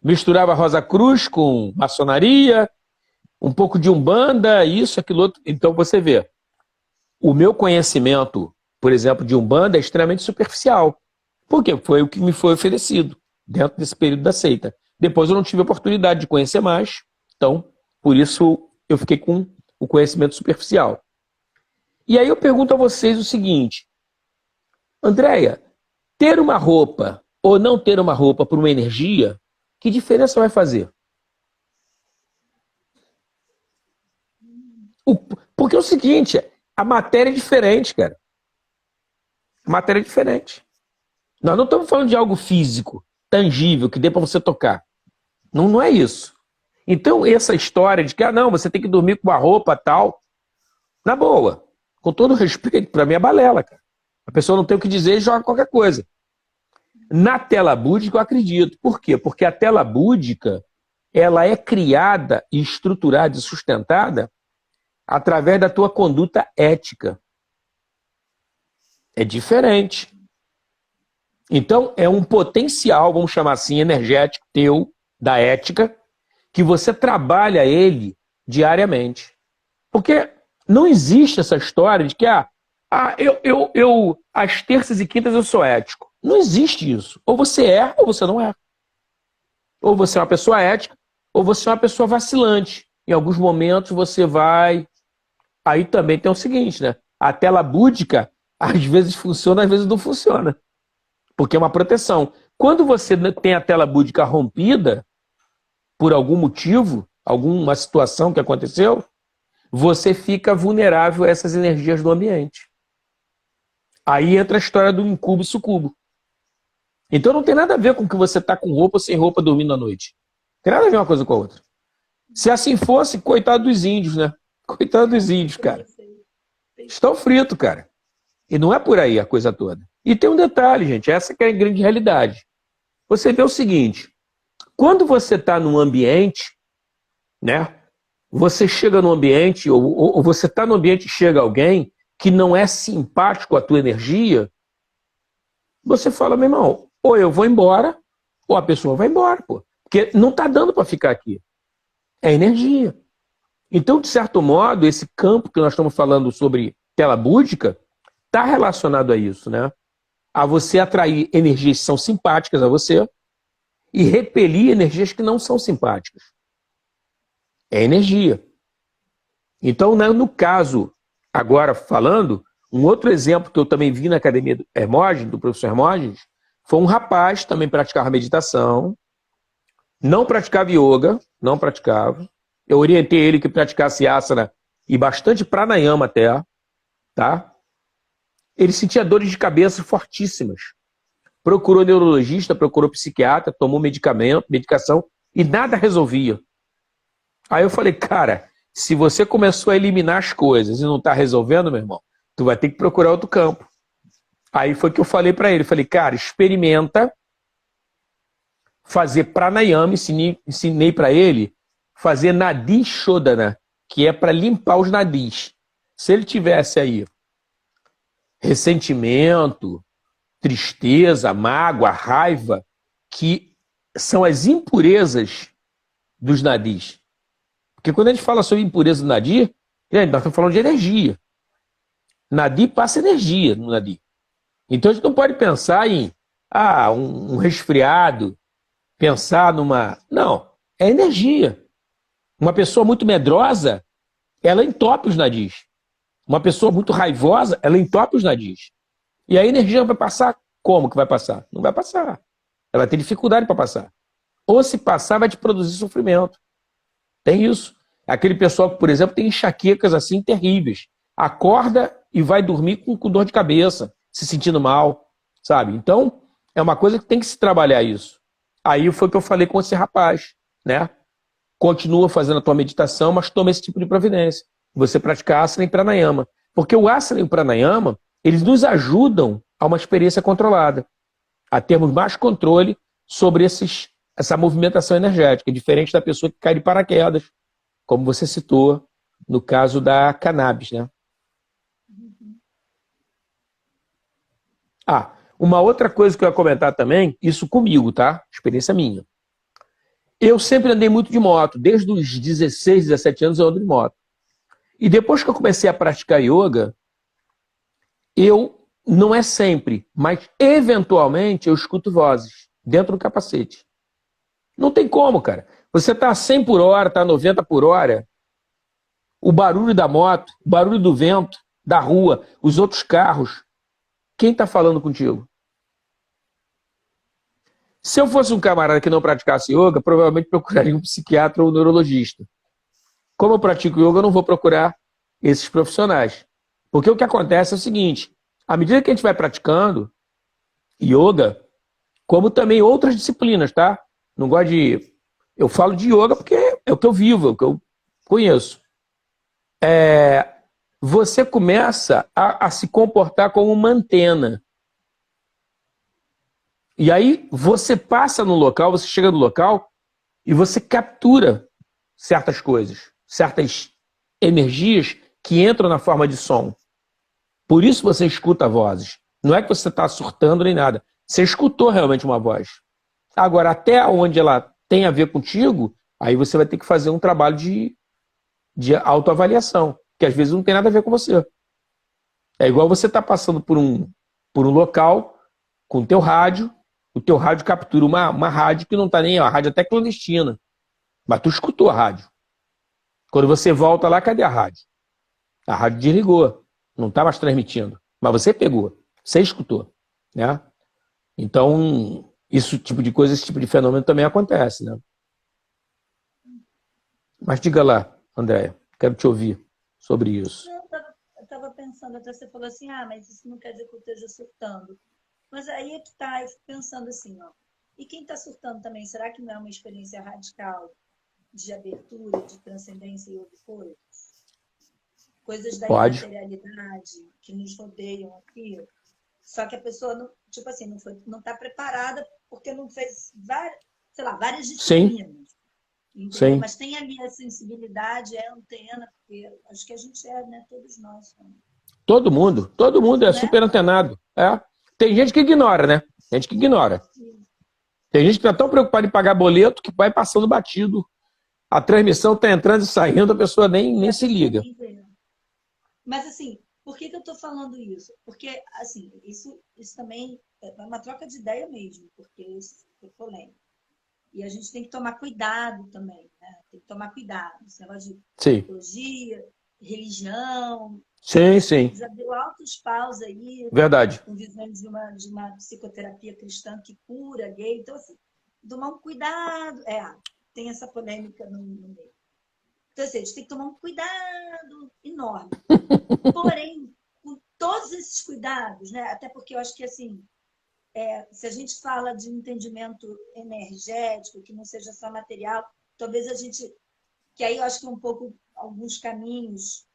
Misturava Rosa Cruz com maçonaria, um pouco de Umbanda, isso, aquilo outro. Então você vê, o meu conhecimento, por exemplo, de Umbanda é extremamente superficial. Por quê? Foi o que me foi oferecido dentro desse período da seita. Depois eu não tive a oportunidade de conhecer mais, então, por isso eu fiquei com o conhecimento superficial. E aí eu pergunto a vocês o seguinte, Andréia, ter uma roupa ou não ter uma roupa por uma energia, que diferença vai fazer? Porque é o seguinte, a matéria é diferente, cara. A matéria é diferente. Nós não estamos falando de algo físico, tangível, que dê para você tocar. Não, não é isso. Então, essa história de que, não, você tem que dormir com uma roupa tal, na boa, com todo respeito, para mim é balela, cara. A pessoa não tem o que dizer e joga qualquer coisa. Na tela búdica eu acredito. Por quê? Porque a tela búdica, ela é criada, estruturada e sustentada através da tua conduta ética. É diferente. Então, é um potencial, vamos chamar assim, energético teu, da ética, que você trabalha ele diariamente. Porque não existe essa história de que, às terças e quintas eu sou ético. Não existe isso. Ou você é, ou você não é. Ou você é uma pessoa ética, ou você é uma pessoa vacilante. Em alguns momentos você vai... Aí também tem o seguinte, né? A tela búdica, às vezes funciona, às vezes não funciona. Porque é uma proteção. Quando você tem a tela búdica rompida, por algum motivo, alguma situação que aconteceu, você fica vulnerável a essas energias do ambiente. Aí entra a história do incubo e sucubo. Então não tem nada a ver com que você está com roupa ou sem roupa dormindo à noite. Não tem nada a ver uma coisa com a outra. Se assim fosse, coitado dos índios, né? Coitado dos índios, cara. Estão fritos, cara. E não é por aí a coisa toda. E tem um detalhe, gente, essa que é a grande realidade. Você vê o seguinte, quando você está num ambiente, né? Você chega num ambiente, ou você está no ambiente e chega alguém que não é simpático à tua energia, você fala, meu irmão, ou eu vou embora, ou a pessoa vai embora, pô. Porque não está dando para ficar aqui. É energia. Então, de certo modo, esse campo que nós estamos falando sobre tela búdica está relacionado a isso, né? A você atrair energias que são simpáticas a você e repelir energias que não são simpáticas. É energia. Então, no caso, agora falando, um outro exemplo que eu também vi na academia do Hermógenes, do professor Hermógenes, foi um rapaz que também praticava meditação, não praticava yoga, não praticava. Eu orientei ele que praticasse asana e bastante pranayama até, tá? Ele sentia dores de cabeça fortíssimas. Procurou neurologista, procurou psiquiatra, tomou medicamento, medicação e nada resolvia. Aí eu falei, cara, se você começou a eliminar as coisas e não está resolvendo, meu irmão, tu vai ter que procurar outro campo. Aí foi que eu falei para ele, falei, cara, experimenta fazer pranayama, ensinei para ele fazer nadi shodhana, que é para limpar os nadis. Se ele tivesse aí ressentimento, tristeza, mágoa, raiva, que são as impurezas dos nadis. Porque quando a gente fala sobre impureza do nadi, gente, nós estamos falando de energia. Nadi passa energia no nadi. Então a gente não pode pensar em um resfriado, pensar numa... Não, é energia. Uma pessoa muito medrosa, ela entope os nadis. Uma pessoa muito raivosa, ela entope os nadis. E a energia vai passar como que vai passar? Não vai passar. Ela tem dificuldade para passar. Ou se passar, vai te produzir sofrimento. Tem isso. Aquele pessoal que, por exemplo, tem enxaquecas assim terríveis. Acorda e vai dormir com dor de cabeça, se sentindo mal, sabe? Então, é uma coisa que tem que se trabalhar isso. Aí foi o que eu falei com esse rapaz, né? Continua fazendo a tua meditação, mas toma esse tipo de providência. Você praticar asana e pranayama. Porque o asana e o pranayama, eles nos ajudam a uma experiência controlada, a termos mais controle sobre essa movimentação energética, diferente da pessoa que cai de paraquedas, como você citou no caso da cannabis, né? Uma outra coisa que eu ia comentar também, isso comigo, tá? Experiência minha. Eu sempre andei muito de moto. Desde os 16, 17 anos eu ando de moto. E depois que eu comecei a praticar yoga, eu, não é sempre, mas eventualmente eu escuto vozes dentro do capacete. Não tem como, cara. Você tá a 100 por hora, tá a 90 por hora, o barulho da moto, o barulho do vento, da rua, os outros carros. Quem tá falando contigo? Se eu fosse um camarada que não praticasse yoga, provavelmente procuraria um psiquiatra ou um neurologista. Como eu pratico yoga, eu não vou procurar esses profissionais. Porque o que acontece é o seguinte, à medida que a gente vai praticando yoga, como também outras disciplinas, tá? Não gosto de... Eu falo de yoga porque é o que eu vivo, é o que eu conheço. Você começa a se comportar como uma antena. E aí você passa no local, você chega no local e você captura certas coisas, certas energias que entram na forma de som. Por isso você escuta vozes. Não é que você está surtando nem nada. Você escutou realmente uma voz. Agora, até onde ela tem a ver contigo, aí você vai ter que fazer um trabalho de autoavaliação, que às vezes não tem nada a ver com você. É igual você estar passando por um local com o teu rádio captura uma rádio que não está nem... A rádio até clandestina. Mas tu escutou a rádio. Quando você volta lá, cadê a rádio? A rádio desligou. Não está mais transmitindo. Mas você pegou. Você escutou. Né? Então, esse tipo de coisa, esse tipo de fenômeno também acontece. Né? Mas diga lá, Andréia. Quero te ouvir sobre isso. Eu estava pensando, até você falou assim, mas isso não quer dizer que eu esteja surtando. Mas aí é que tá, eu fico pensando assim, ó. E quem está surtando também, será que não é uma experiência radical de abertura, de transcendência e euforia? Coisas da imaterialidade que nos rodeiam aqui. Só que a pessoa, não, tipo assim, não está preparada porque não fez várias disciplinas. Sim. Mas tem ali a sensibilidade, a antena, porque acho que a gente né? Todos nós. Todo mundo é super antenado. Tem gente que ignora, né? Tem gente que ignora. Tem gente que está tão preocupada em pagar boleto que vai passando batido. A transmissão está entrando e saindo, a pessoa nem se liga. Mas assim, por que eu estou falando isso? Porque assim, isso também é uma troca de ideia mesmo, porque isso é polêmico. E a gente tem que tomar cuidado também, né? Tem que tomar cuidado. Esse negócio de psicologia, religião. Sim. Já deu altos paus aí. Verdade. Com visão de uma psicoterapia cristã que cura gay. Então, assim, tomar um cuidado. Tem essa polêmica no meio. Então, assim, a gente tem que tomar um cuidado enorme. Porém, com todos esses cuidados, né? Até porque eu acho que, assim, se a gente fala de entendimento energético, que não seja só material, talvez a gente... Que aí eu acho que é um pouco alguns caminhos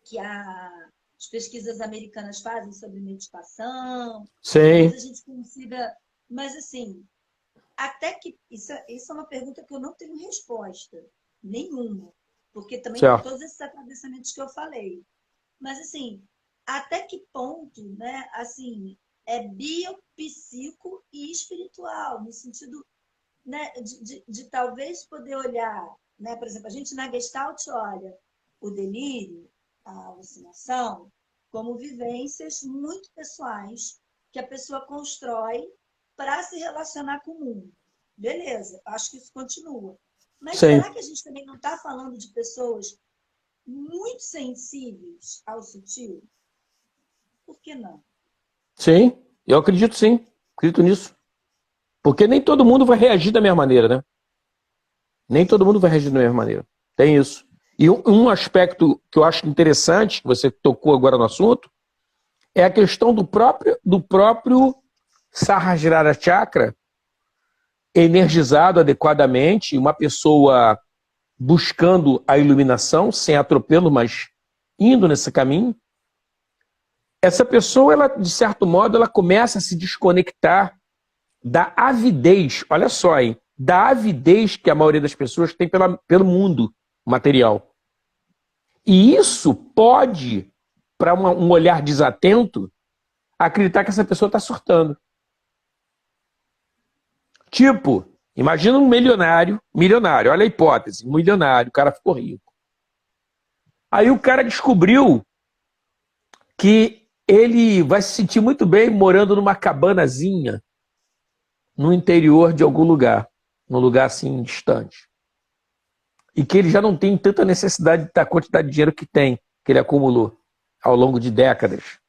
que as pesquisas americanas fazem sobre meditação. Sim. Talvez a gente consiga... Mas, assim, até que... Isso é uma pergunta que eu não tenho resposta nenhuma. Porque também tem todos esses atravessamentos que eu falei. Mas, assim, até que ponto, né? Assim, é biopsico e espiritual, no sentido, né, de talvez poder olhar, né? Por exemplo, a gente na Gestalt olha o delírio, a alucinação, como vivências muito pessoais que a pessoa constrói para se relacionar com o mundo. Beleza, acho que isso continua. Mas será que a gente também não está falando de pessoas muito sensíveis ao sutil? Por que não? Sim, eu acredito sim. Acredito nisso. Porque nem todo mundo vai reagir da mesma maneira, né? Nem todo mundo vai reagir da mesma maneira. Tem isso. E um aspecto que eu acho interessante, que você tocou agora no assunto, é a questão do próprio Sahasrara Chakra energizado adequadamente, uma pessoa buscando a iluminação, sem atropelo, mas indo nesse caminho. Essa pessoa, ela, de certo modo, ela começa a se desconectar da avidez, olha só, hein? Da avidez que a maioria das pessoas tem pelo mundo material. E isso pode, para um olhar desatento, acreditar que essa pessoa está surtando. Tipo, Imagina um milionário, olha a hipótese, um milionário, o cara ficou rico. Aí o cara descobriu que ele vai se sentir muito bem morando numa cabanazinha no interior de algum lugar, num lugar assim distante. E que ele já não tem tanta necessidade da quantidade de dinheiro que tem, que ele acumulou ao longo de décadas.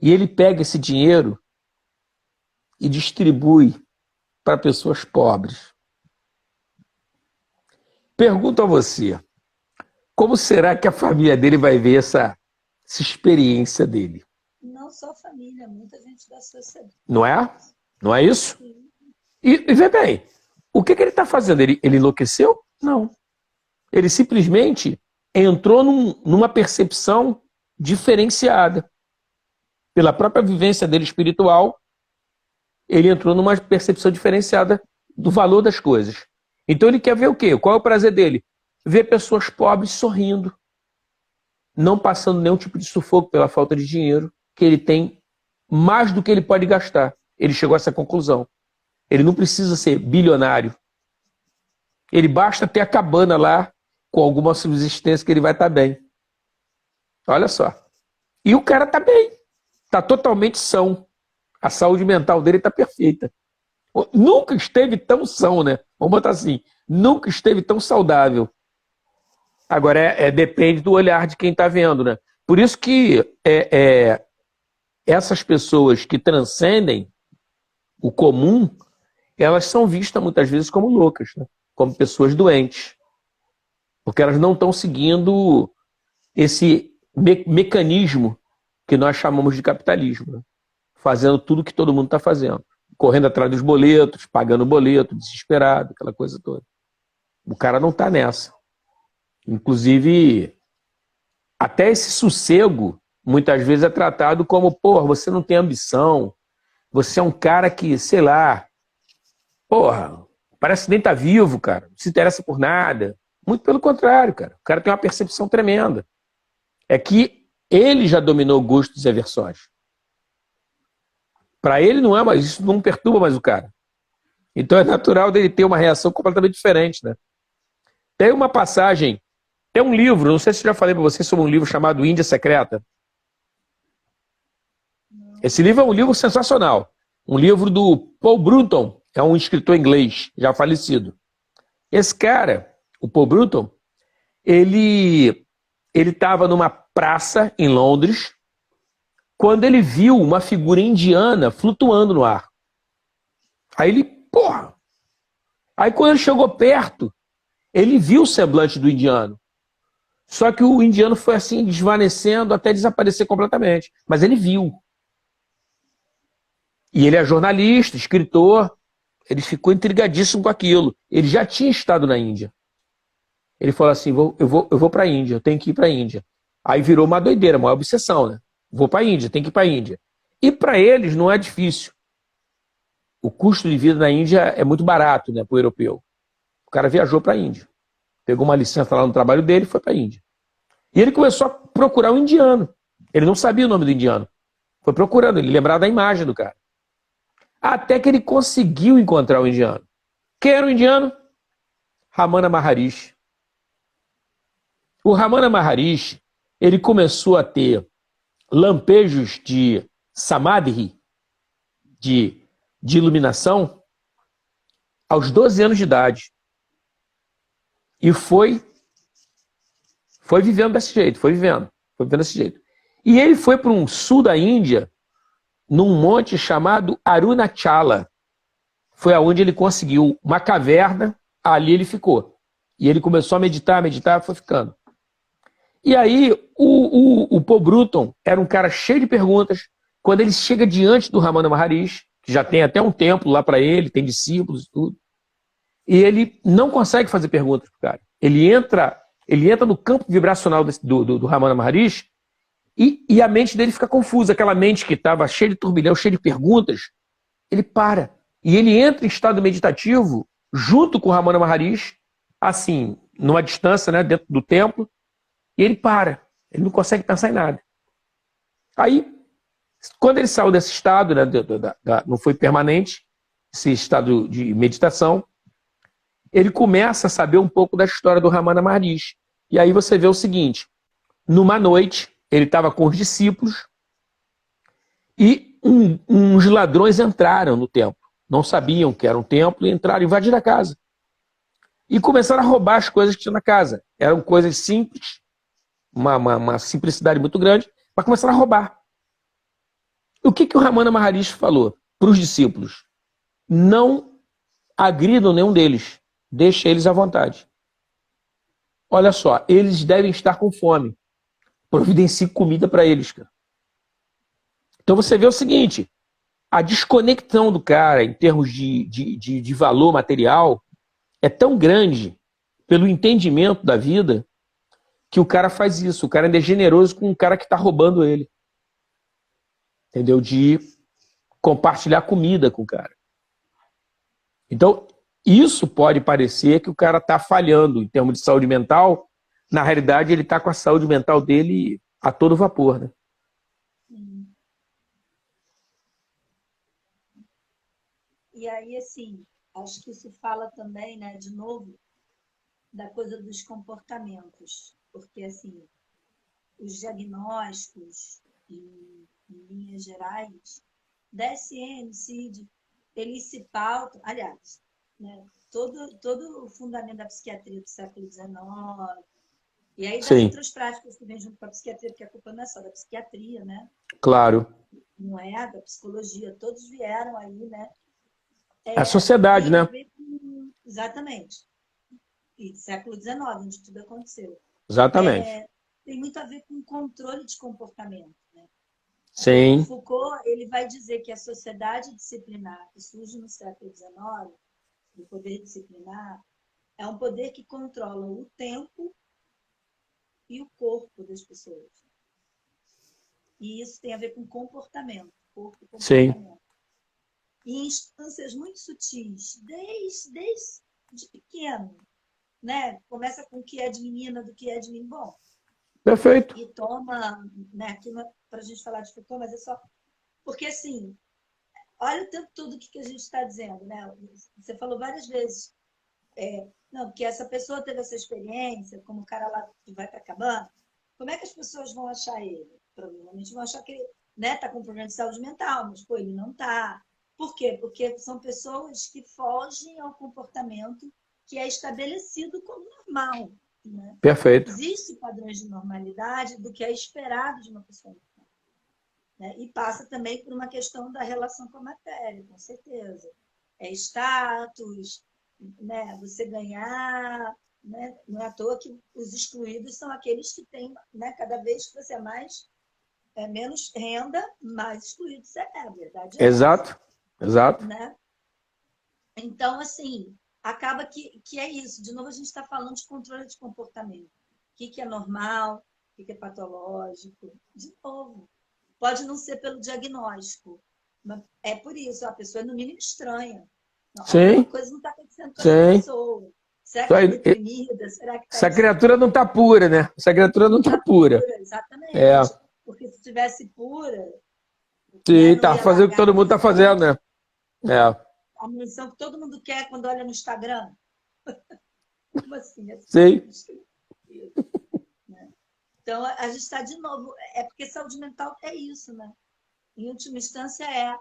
E ele pega esse dinheiro e distribui para pessoas pobres. Pergunto a você, como será que a família dele vai ver essa experiência dele? Não só a família, muita gente da sociedade. Não é? Não é isso? Sim. E vê bem, o que ele está fazendo? Ele enlouqueceu? Não. Ele simplesmente entrou numa percepção diferenciada. Pela própria vivência dele espiritual, ele entrou numa percepção diferenciada do valor das coisas. Então ele quer ver o quê? Qual é o prazer dele? Ver pessoas pobres sorrindo, não passando nenhum tipo de sufoco pela falta de dinheiro, que ele tem mais do que ele pode gastar. Ele chegou a essa conclusão. Ele não precisa ser bilionário. Ele basta ter a cabana lá, com alguma subsistência, que ele vai estar bem. Olha só. E o cara está bem. Está totalmente são. A saúde mental dele está perfeita. Nunca esteve tão são, né? Vamos botar assim. Nunca esteve tão saudável. Agora, depende do olhar de quem está vendo, né? Por isso que essas pessoas que transcendem o comum, elas são vistas muitas vezes como loucas, né? Como pessoas doentes. Porque elas não estão seguindo esse mecanismo que nós chamamos de capitalismo, né? Fazendo tudo que todo mundo está fazendo. Correndo atrás dos boletos, pagando boleto, desesperado, aquela coisa toda. O cara não está nessa. Inclusive, até esse sossego, muitas vezes é tratado como, porra, você não tem ambição, você é um cara que, sei lá, porra, parece que nem tá vivo, cara, não se interessa por nada. Muito pelo contrário, cara. O cara tem uma percepção tremenda. É que ele já dominou gostos e aversões. Para ele não é mais, isso não perturba mais o cara. Então é natural dele ter uma reação completamente diferente, né? Tem uma passagem, tem um livro, não sei se eu já falei para você sobre um livro chamado Índia Secreta. Esse livro é um livro sensacional. Um livro do Paul Brunton, é um escritor inglês, já falecido. Esse cara, o Paul Brunton, ele estava numa praça em Londres, quando ele viu uma figura indiana flutuando no ar. Aí ele, porra! Aí quando ele chegou perto, ele viu o semblante do indiano. Só que o indiano foi assim, desvanecendo até desaparecer completamente. Mas ele viu. E ele é jornalista, escritor, ele ficou intrigadíssimo com aquilo. Ele já tinha estado na Índia. Ele falou assim, eu vou para a Índia, eu tenho que ir para a Índia. Aí virou uma doideira, uma obsessão, né? Vou para a Índia, tenho que ir para a Índia. E para eles não é difícil. O custo de vida na Índia é muito barato, né, para o europeu. O cara viajou para a Índia. Pegou uma licença lá no trabalho dele e foi para a Índia. E ele começou a procurar um indiano. Ele não sabia o nome do indiano. Foi procurando, ele lembrava da imagem do cara. Até que ele conseguiu encontrar o indiano. Quem era o indiano? Ramana Maharishi. O Ramana Maharishi, ele começou a ter lampejos de samadhi, de iluminação, aos 12 anos de idade. E foi vivendo desse jeito, foi vivendo desse jeito. E ele foi para um sul da Índia, num monte chamado Arunachala. Foi aonde ele conseguiu uma caverna, ali ele ficou. E ele começou a meditar, foi ficando. E aí, o Paul Brunton era um cara cheio de perguntas. Quando ele chega diante do Ramana Maharishi, que já tem até um templo lá para ele, tem discípulos e tudo, e ele não consegue fazer perguntas pro cara. Ele entra no campo vibracional do Ramana Maharishi e a mente dele fica confusa. Aquela mente que estava cheia de turbilhão, cheia de perguntas, ele para. E ele entra em estado meditativo junto com o Ramana Maharishi, assim, numa distância, né, dentro do templo, e ele para. Ele não consegue pensar em nada. Aí, quando ele saiu desse estado, né, não foi permanente, esse estado de meditação, ele começa a saber um pouco da história do Ramana Maharishi. E aí você vê o seguinte, numa noite, ele estava com os discípulos e uns ladrões entraram no templo. Não sabiam que era um templo e entraram, invadiram a casa. E começaram a roubar as coisas que tinham na casa. Eram coisas simples, uma simplicidade muito grande, mas começaram a roubar. O que o Ramana Maharishi falou para os discípulos? Não agridam nenhum deles. Deixe eles à vontade. Olha só, eles devem estar com fome. Providencie comida para eles, cara. Então você vê o seguinte, a desconexão do cara em termos de valor material é tão grande pelo entendimento da vida que o cara faz isso. O cara ainda é generoso com o cara que está roubando ele. Entendeu? De compartilhar comida com o cara. Então, isso pode parecer que o cara está falhando em termos de saúde mental. Na realidade, ele está com a saúde mental dele a todo vapor, né? E aí, assim, acho que isso fala também, né, de novo, da coisa dos comportamentos. Porque, assim, os diagnósticos, em linhas gerais, DSM, CID, eles se pautam, aliás, né, todo o fundamento da psiquiatria do século XIX, e aí das Sim, outras práticas que vêm junto com a psiquiatria, porque a culpa não é só da psiquiatria, né? claro. Não é da psicologia, todos vieram aí, né? É a sociedade, Tem a né? ver com, exatamente, e século XIX, onde tudo aconteceu. Exatamente. Tem muito a ver com controle de comportamento, né? O Sim, Foucault ele vai dizer que a sociedade disciplinar que surge no século XIX, o poder disciplinar, é um poder que controla o tempo e o corpo das pessoas. E isso tem a ver com comportamento, corpo e sim, comportamento. E em instâncias muito sutis, desde pequeno, né? Começa com o que é de menina, do que é de menino. Bom, perfeito. e toma, né? Aqui para a gente falar de Foucault, mas é só... Porque, assim, olha o tempo todo o que a gente está dizendo, né? Você falou várias vezes, não, porque essa pessoa teve essa experiência, como o cara lá que vai para a cabana, como é que as pessoas vão achar ele? Provavelmente vão achar que ele, né, tá com problema de saúde mental, mas pô, ele não tá. Por quê? Porque são pessoas que fogem ao comportamento que é estabelecido como normal, né? Perfeito. Existem padrões de normalidade do que é esperado de uma pessoa, né? E passa também por uma questão da relação com a matéria, com certeza. É status, né? Você ganhar, né? Não é à toa que os excluídos são aqueles que têm, né? Cada vez que você menos renda, mais excluído você é. A verdade é essa, Exato, exato. né? Então, assim, acaba que é isso. De novo, a gente está falando de controle de comportamento. O que é normal, o que é patológico. De novo, pode não ser pelo diagnóstico, mas é por isso, a pessoa é no mínimo estranha. Alguma Sim, coisa não está acontecendo com essa sim. pessoa. Será Isso que está aí, deprimida? Será que está essa isso? criatura não está pura, né? Essa criatura não Não está está pura. pura, É. exatamente. Porque se estivesse pura, né, Sim, não tá ia fazendo o que largar a todo mundo tá fazendo, munição, né? É. a munição que todo mundo quer quando olha no Instagram. Como assim? É Sim, isso, né? Então, a gente está de novo. É porque saúde mental é isso, né? Em última instância, é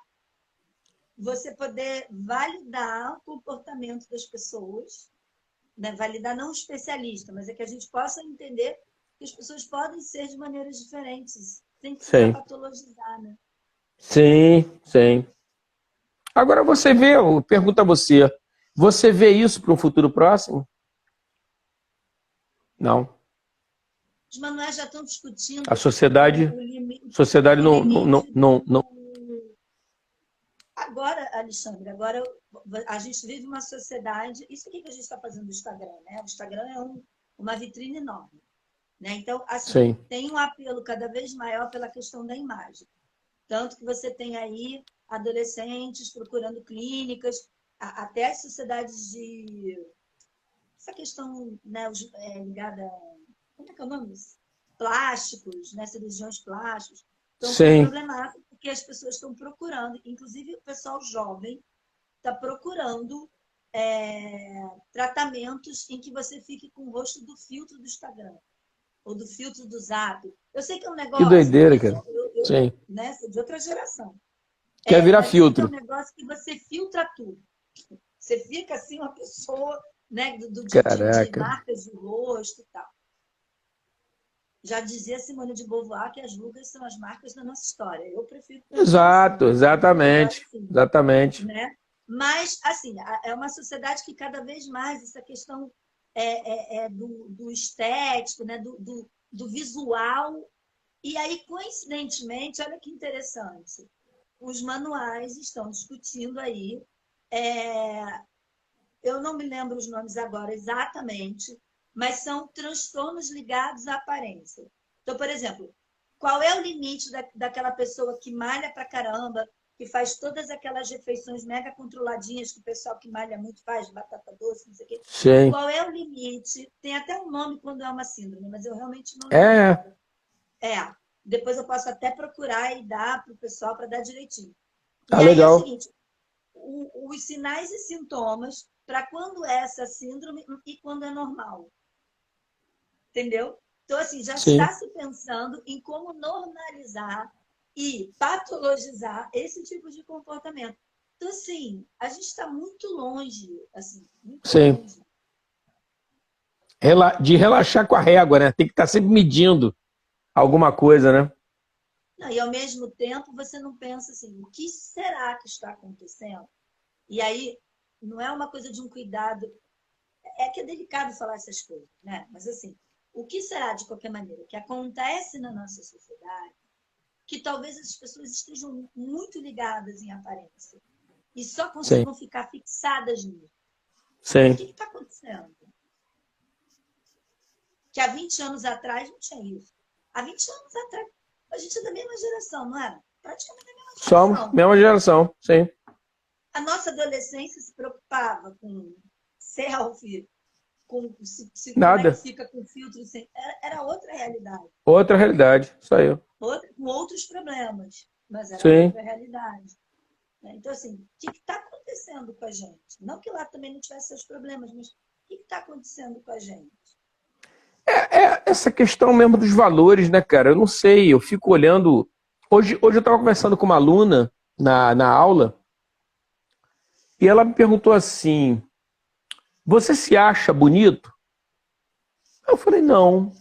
você poder validar o comportamento das pessoas, né? Validar não o especialista, mas é que a gente possa entender que as pessoas podem ser de maneiras diferentes, sem precisar sim. patologizar, né? Sim, sim. Agora você vê, eu pergunto a você, você vê isso para um futuro próximo? Não. Os manuais já estão A discutindo sociedade, o limite, sociedade o não, não, não, limite não. do... Agora, Alexandre, agora a gente vive uma sociedade... Isso aqui que a gente está fazendo no Instagram, né? O Instagram é uma vitrine enorme, né? Então, assim, Sim, tem um apelo cada vez maior pela questão da imagem. Tanto que você tem aí adolescentes procurando clínicas, até as sociedades de... Essa questão, né, ligada... Como é que é o nome? Plásticos, né, cirurgiões plásticos, estão com sim, problemática porque as pessoas estão procurando, inclusive o pessoal jovem, tá procurando tratamentos em que você fique com o rosto do filtro do Instagram ou do filtro do Zap. Eu sei que é um Que negócio, doideira, porque cara. Sim. né, sou de outra geração. Quer virar Mas eu sei que é um filtro. negócio que você filtra tudo. Você fica assim uma pessoa, né, de Caraca. marcas de rosto e tal. Já dizia Simone de Beauvoir que as rugas são as marcas da nossa história. Eu prefiro pensar assim, Exato, eu prefiro ser melhor exatamente. assim, Exatamente. né? Mas, assim, é uma sociedade que cada vez mais essa questão do estético, né? do visual. E aí, coincidentemente, olha que interessante, os manuais estão discutindo aí, eu não me lembro os nomes agora exatamente, mas são transtornos ligados à aparência. Então, por exemplo, qual é o limite daquela pessoa que malha pra caramba, que faz todas aquelas refeições mega controladinhas que o pessoal que malha muito faz, batata doce, não sei o quê. Sim. Qual é o limite? Tem até um nome quando é uma síndrome, mas eu realmente não lembro É. agora. Depois eu posso até procurar e dar para o pessoal para dar direitinho. E Ah, aí é o legal. seguinte, os sinais e sintomas para quando é essa síndrome e quando é normal. Entendeu? Então, assim, já Sim. está se pensando em como normalizar e patologizar esse tipo de comportamento. Então, assim, a gente está muito longe, assim, muito Sim. longe. De relaxar com a régua, né? Tem que estar sempre medindo alguma coisa, né? Não, e ao mesmo tempo você não pensa assim, o que será que está acontecendo? E aí não é uma coisa de um cuidado, é que é delicado falar essas coisas, né? Mas assim, o que será de qualquer maneira que acontece na nossa sociedade que talvez as pessoas estejam muito ligadas em aparência e só Sim. consigam ficar fixadas nisso? Sim. O que está acontecendo? Que há 20 anos atrás não tinha isso. Há 20 anos atrás, a gente é da mesma geração, não era? Praticamente da mesma Somos geração. mesma geração, sim. A nossa adolescência se preocupava com selfie, com como é que Nada. fica com filtro. Era outra realidade. Outra realidade, isso aí. Com outros problemas, mas era Sim. outra realidade. Então, assim, o que está acontecendo com a gente? Não que lá também não tivesse seus problemas, mas o que está acontecendo com a gente? É essa questão mesmo dos valores, né, cara? Eu não sei, eu fico olhando. Hoje eu estava conversando com uma aluna na aula e ela me perguntou assim: você se acha bonito? Eu falei, não.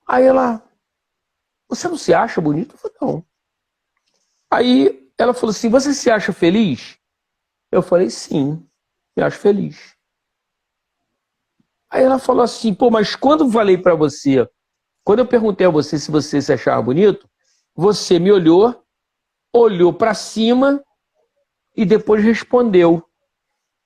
Aí ela, você não se acha bonito? Eu falei, não. Aí ela falou assim, você se acha feliz? Eu falei, sim, me acho feliz. Aí ela falou assim, pô, mas quando eu falei pra você, quando eu perguntei a você se você se achava bonito, você me olhou pra cima e depois respondeu.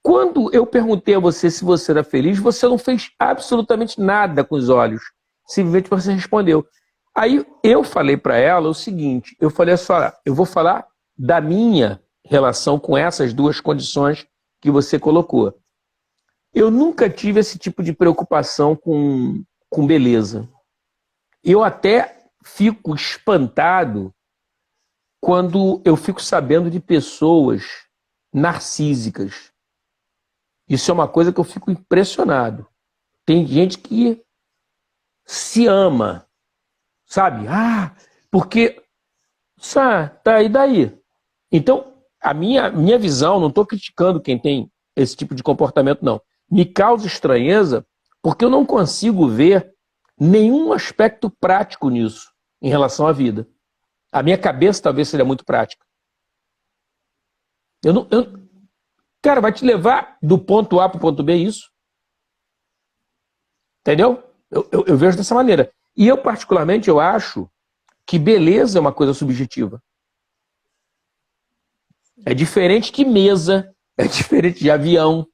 Quando eu perguntei a você se você era feliz, você não fez absolutamente nada com os olhos. Simplesmente você respondeu. Aí eu falei para ela o seguinte, eu falei assim, olha, eu vou falar da minha relação com essas duas condições que você colocou. Eu nunca tive esse tipo de preocupação com beleza. Eu até fico espantado quando eu fico sabendo de pessoas narcísicas. Isso é uma coisa que eu fico impressionado. Tem gente que se ama, sabe? Porque, tá, e daí? Então, a minha visão, não estou criticando quem tem esse tipo de comportamento, não. Me causa estranheza porque eu não consigo ver nenhum aspecto prático nisso, em relação à vida. A minha cabeça talvez seja muito prática. Cara, vai te levar do ponto A para o ponto B isso. Entendeu? Eu vejo dessa maneira. E eu, particularmente, eu acho que beleza é uma coisa subjetiva. É diferente que mesa, é diferente de avião.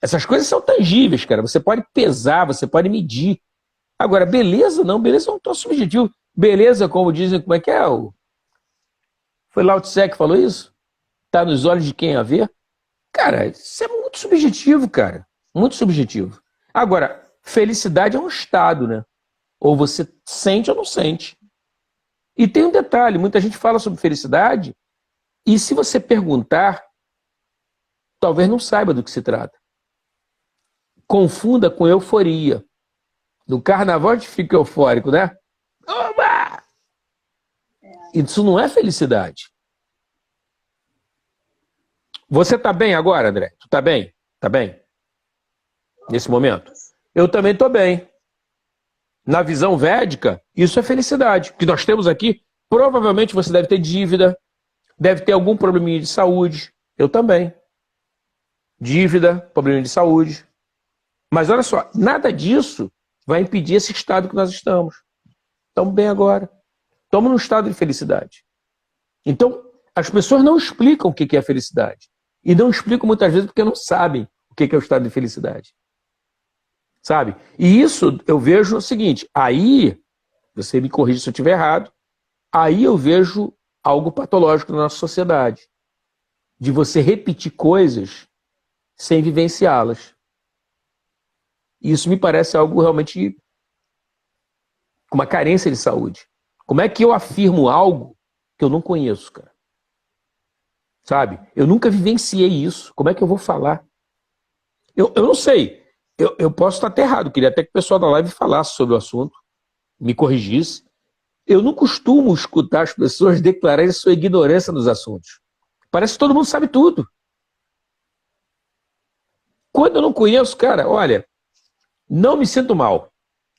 Essas coisas são tangíveis, cara. Você pode pesar, você pode medir. Agora, beleza não, beleza é um troço subjetivo. Beleza, como dizem, como é que é? Foi Lao Tse que falou isso? Tá nos olhos de quem a vê? Cara, isso é muito subjetivo, cara. Muito subjetivo. Agora, felicidade é um estado, né? Ou você sente ou não sente. E tem um detalhe, muita gente fala sobre felicidade E se você perguntar, talvez não saiba do que se trata. Confunda com euforia. No carnaval a gente fica eufórico, né? Oba! Isso não é felicidade. Você tá bem agora, André? Tu tá bem? Tá bem? Nesse momento? Eu também tô bem. Na visão védica, isso é felicidade. O que nós temos aqui, provavelmente você deve ter dívida, deve ter algum probleminha de saúde. Eu também. Dívida, problema de saúde. Mas olha só, nada disso vai impedir esse estado que nós estamos. Estamos bem agora. Estamos num estado de felicidade. Então, as pessoas não explicam o que é felicidade. E não explicam muitas vezes porque não sabem o que é o estado de felicidade. Sabe? E isso eu vejo o seguinte, aí, você me corrige se eu estiver errado, aí eu vejo algo patológico na nossa sociedade. De você repetir coisas sem vivenciá-las. Isso me parece algo realmente com uma carência de saúde. Como é que eu afirmo algo que eu não conheço, cara? Sabe? Eu nunca vivenciei isso. Como é que eu vou falar? Eu não sei. Eu posso estar até errado. Queria até que o pessoal da live falasse sobre o assunto, me corrigisse. Eu não costumo escutar as pessoas declararem sua ignorância nos assuntos. Parece que todo mundo sabe tudo. Quando eu não conheço, cara, olha, não me sinto mal.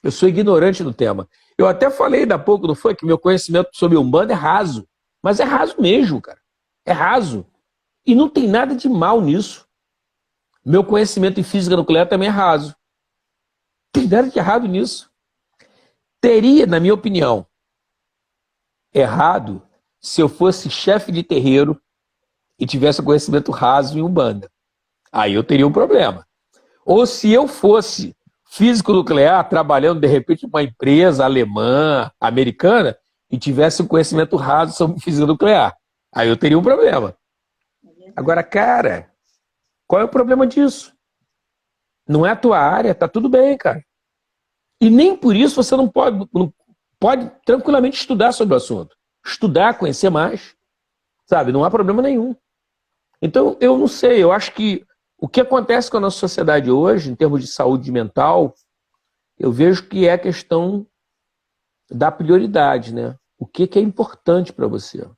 Eu sou ignorante do tema. Eu até falei ainda há pouco, não foi? Que meu conhecimento sobre Umbanda é raso. Mas é raso mesmo, cara. É raso. E não tem nada de mal nisso. Meu conhecimento em física nuclear também é raso. Não tem nada de errado nisso. Teria, na minha opinião, errado se eu fosse chefe de terreiro e tivesse conhecimento raso em Umbanda. Aí eu teria um problema. Ou se eu fosse físico nuclear, trabalhando de repente em uma empresa alemã, americana, e tivesse um conhecimento raso sobre física nuclear. Aí eu teria um problema. Agora, cara, qual é o problema disso? Não é a tua área, tá tudo bem, cara. E nem por isso você não pode tranquilamente estudar sobre o assunto. Estudar, conhecer mais, sabe? Não há problema nenhum. Então, eu não sei, eu acho que o que acontece com a nossa sociedade hoje, em termos de saúde mental, eu vejo que é a questão da prioridade, né? O que é importante para você?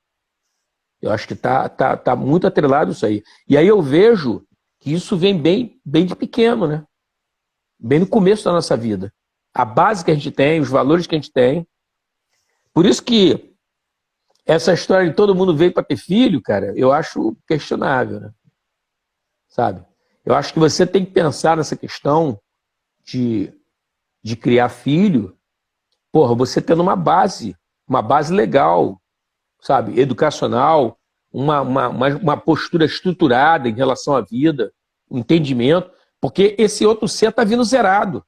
Eu acho que tá muito atrelado isso aí. E aí eu vejo que isso vem bem de pequeno, né? Bem no começo da nossa vida. A base que a gente tem, os valores que a gente tem. Por isso que essa história de todo mundo veio para ter filho, cara, eu acho questionável, né? Sabe? Eu acho que você tem que pensar nessa questão de criar filho, porra, você tendo uma base legal, sabe? Educacional, uma postura estruturada em relação à vida, um entendimento, porque esse outro ser está vindo zerado.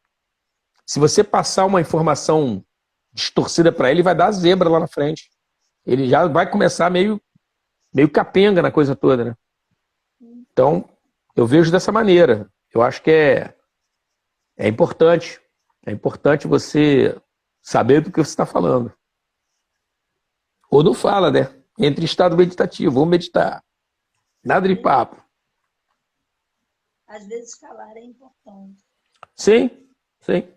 Se você passar uma informação distorcida para ele, vai dar zebra lá na frente. Ele já vai começar meio capenga na coisa toda, né? Então, eu vejo dessa maneira. Eu acho que é importante. É importante você saber do que você está falando. Ou não fala, né? Entre em estado meditativo. Vamos meditar. Nada de papo. Às vezes calar é importante. Sim, sim.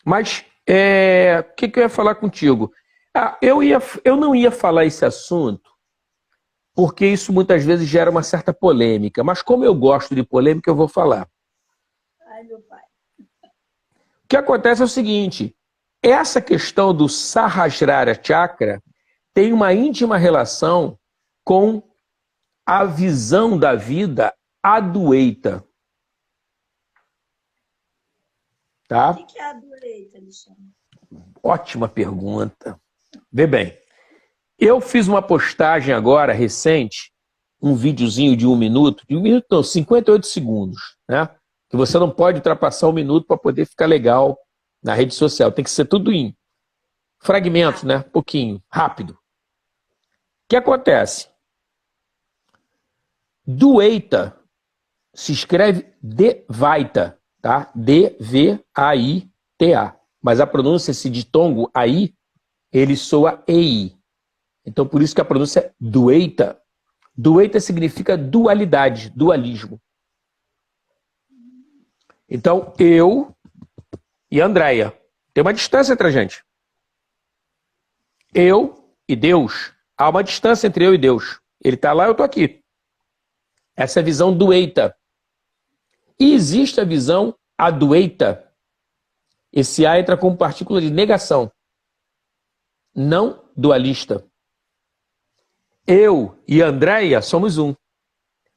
Mas, o que eu ia falar contigo? Eu não ia falar esse assunto porque isso muitas vezes gera uma certa polêmica. Mas como eu gosto de polêmica, eu vou falar. Ai, meu pai. O que acontece é o seguinte, essa questão do Sahasrara Chakra tem uma íntima relação com a visão da vida Adwaita. Tá? O que é Adwaita, Alexandre? Ótima pergunta. Vê bem, eu fiz uma postagem agora, recente, um videozinho de 58 segundos, né? Que você não pode ultrapassar 1 minuto para poder ficar legal na rede social. Tem que ser tudo em fragmentos, né? Pouquinho, rápido. O que acontece? Dwaita se escreve Dvaita, tá? D-V-A-I-T-A. Mas a pronúncia, esse ditongo aí, ele soa EI. Então, por isso que a pronúncia é Dwaita. Dueita significa dualidade, dualismo. Então, eu e Andréia. Tem uma distância entre a gente. Eu e Deus. Há uma distância entre eu e Deus. Ele está lá, eu estou aqui. Essa é a visão dueita. E existe a visão adueita. Esse A entra como partícula de negação. Não dualista. Eu e Andréia somos um.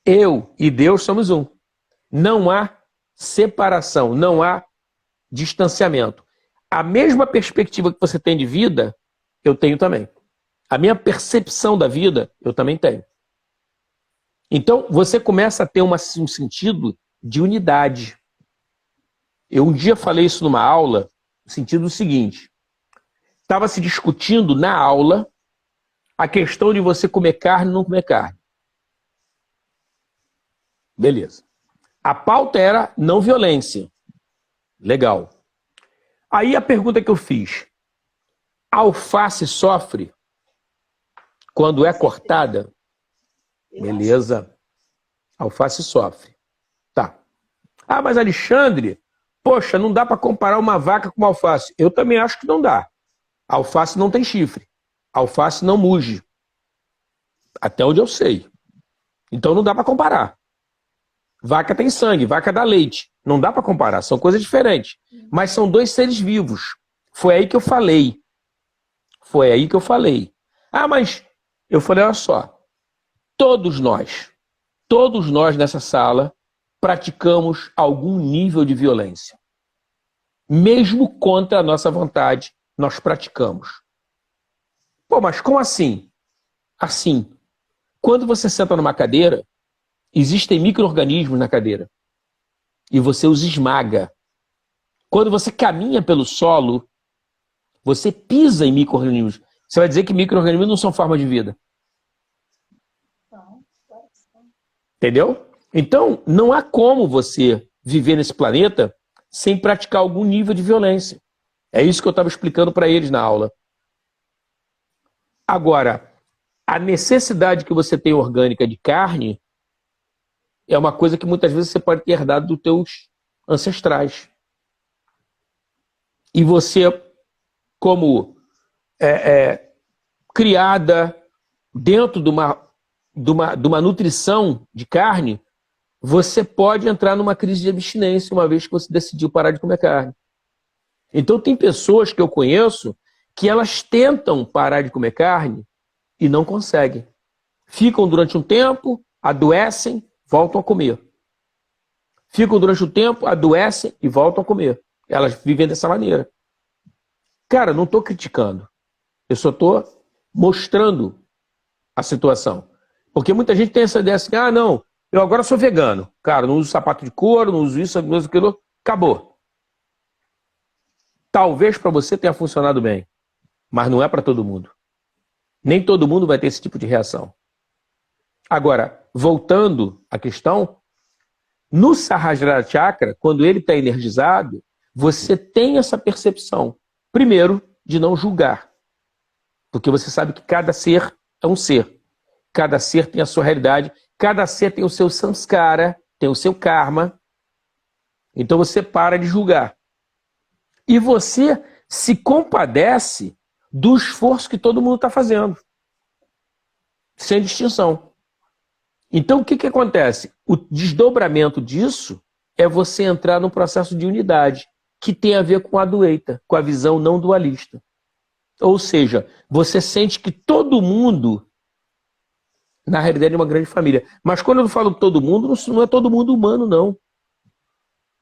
Eu e Deus somos um. Não há separação, não há distanciamento. A mesma perspectiva que você tem de vida, eu tenho também. A minha percepção da vida, eu também tenho. Então, você começa a ter um sentido de unidade. Eu um dia falei isso numa aula, no sentido seguinte. Estava se discutindo na aula a questão de você comer carne ou não comer carne. Beleza. A pauta era não violência. Legal. Aí a pergunta que eu fiz. A alface sofre quando é cortada? Beleza. A alface sofre. Tá. Ah, mas Alexandre, poxa, não dá para comparar uma vaca com uma alface. Eu também acho que não dá. A alface não tem chifre. A alface não muge. Até onde eu sei. Então não dá para comparar. Vaca tem sangue, vaca dá leite. Não dá para comparar, são coisas diferentes. Mas são dois seres vivos. Foi aí que eu falei. Foi aí que eu falei. Ah, mas eu falei, olha só. Todos nós nessa sala praticamos algum nível de violência. Mesmo contra a nossa vontade, nós praticamos. Pô, mas como assim? Assim, quando você senta numa cadeira, existem micro-organismos na cadeira. E você os esmaga. Quando você caminha pelo solo, você pisa em micro-organismos. Você vai dizer que micro-organismos não são forma de vida. Entendeu? Então, não há como você viver nesse planeta sem praticar algum nível de violência. É isso que eu estava explicando para eles na aula. Agora, a necessidade que você tem orgânica de carne é uma coisa que muitas vezes você pode ter herdado dos teus ancestrais. E você, como criada dentro de uma nutrição de carne, você pode entrar numa crise de abstinência uma vez que você decidiu parar de comer carne. Então tem pessoas que eu conheço que elas tentam parar de comer carne e não conseguem. Ficam durante um tempo, adoecem, voltam a comer. Ficam durante um tempo, adoecem e voltam a comer. Elas vivem dessa maneira. Cara, não estou criticando. Eu só estou mostrando a situação. Porque muita gente tem essa ideia assim, ah, não, eu agora sou vegano. Cara, não uso sapato de couro, não uso isso, não uso aquilo. Acabou. Talvez para você tenha funcionado bem, mas não é para todo mundo. Nem todo mundo vai ter esse tipo de reação. Agora, voltando à questão, no Sahasrara Chakra, quando ele está energizado, você tem essa percepção. Primeiro, de não julgar. Porque você sabe que cada ser é um ser. Cada ser tem a sua realidade. Cada ser tem o seu samskara, tem o seu karma. Então você para de julgar. E você se compadece do esforço que todo mundo está fazendo. Sem distinção. Então o que acontece? O desdobramento disso é você entrar num processo de unidade, que tem a ver com a Adwaita, com a visão não dualista. Ou seja, você sente que todo mundo, na realidade, é uma grande família. Mas quando eu falo todo mundo, não é todo mundo humano, não.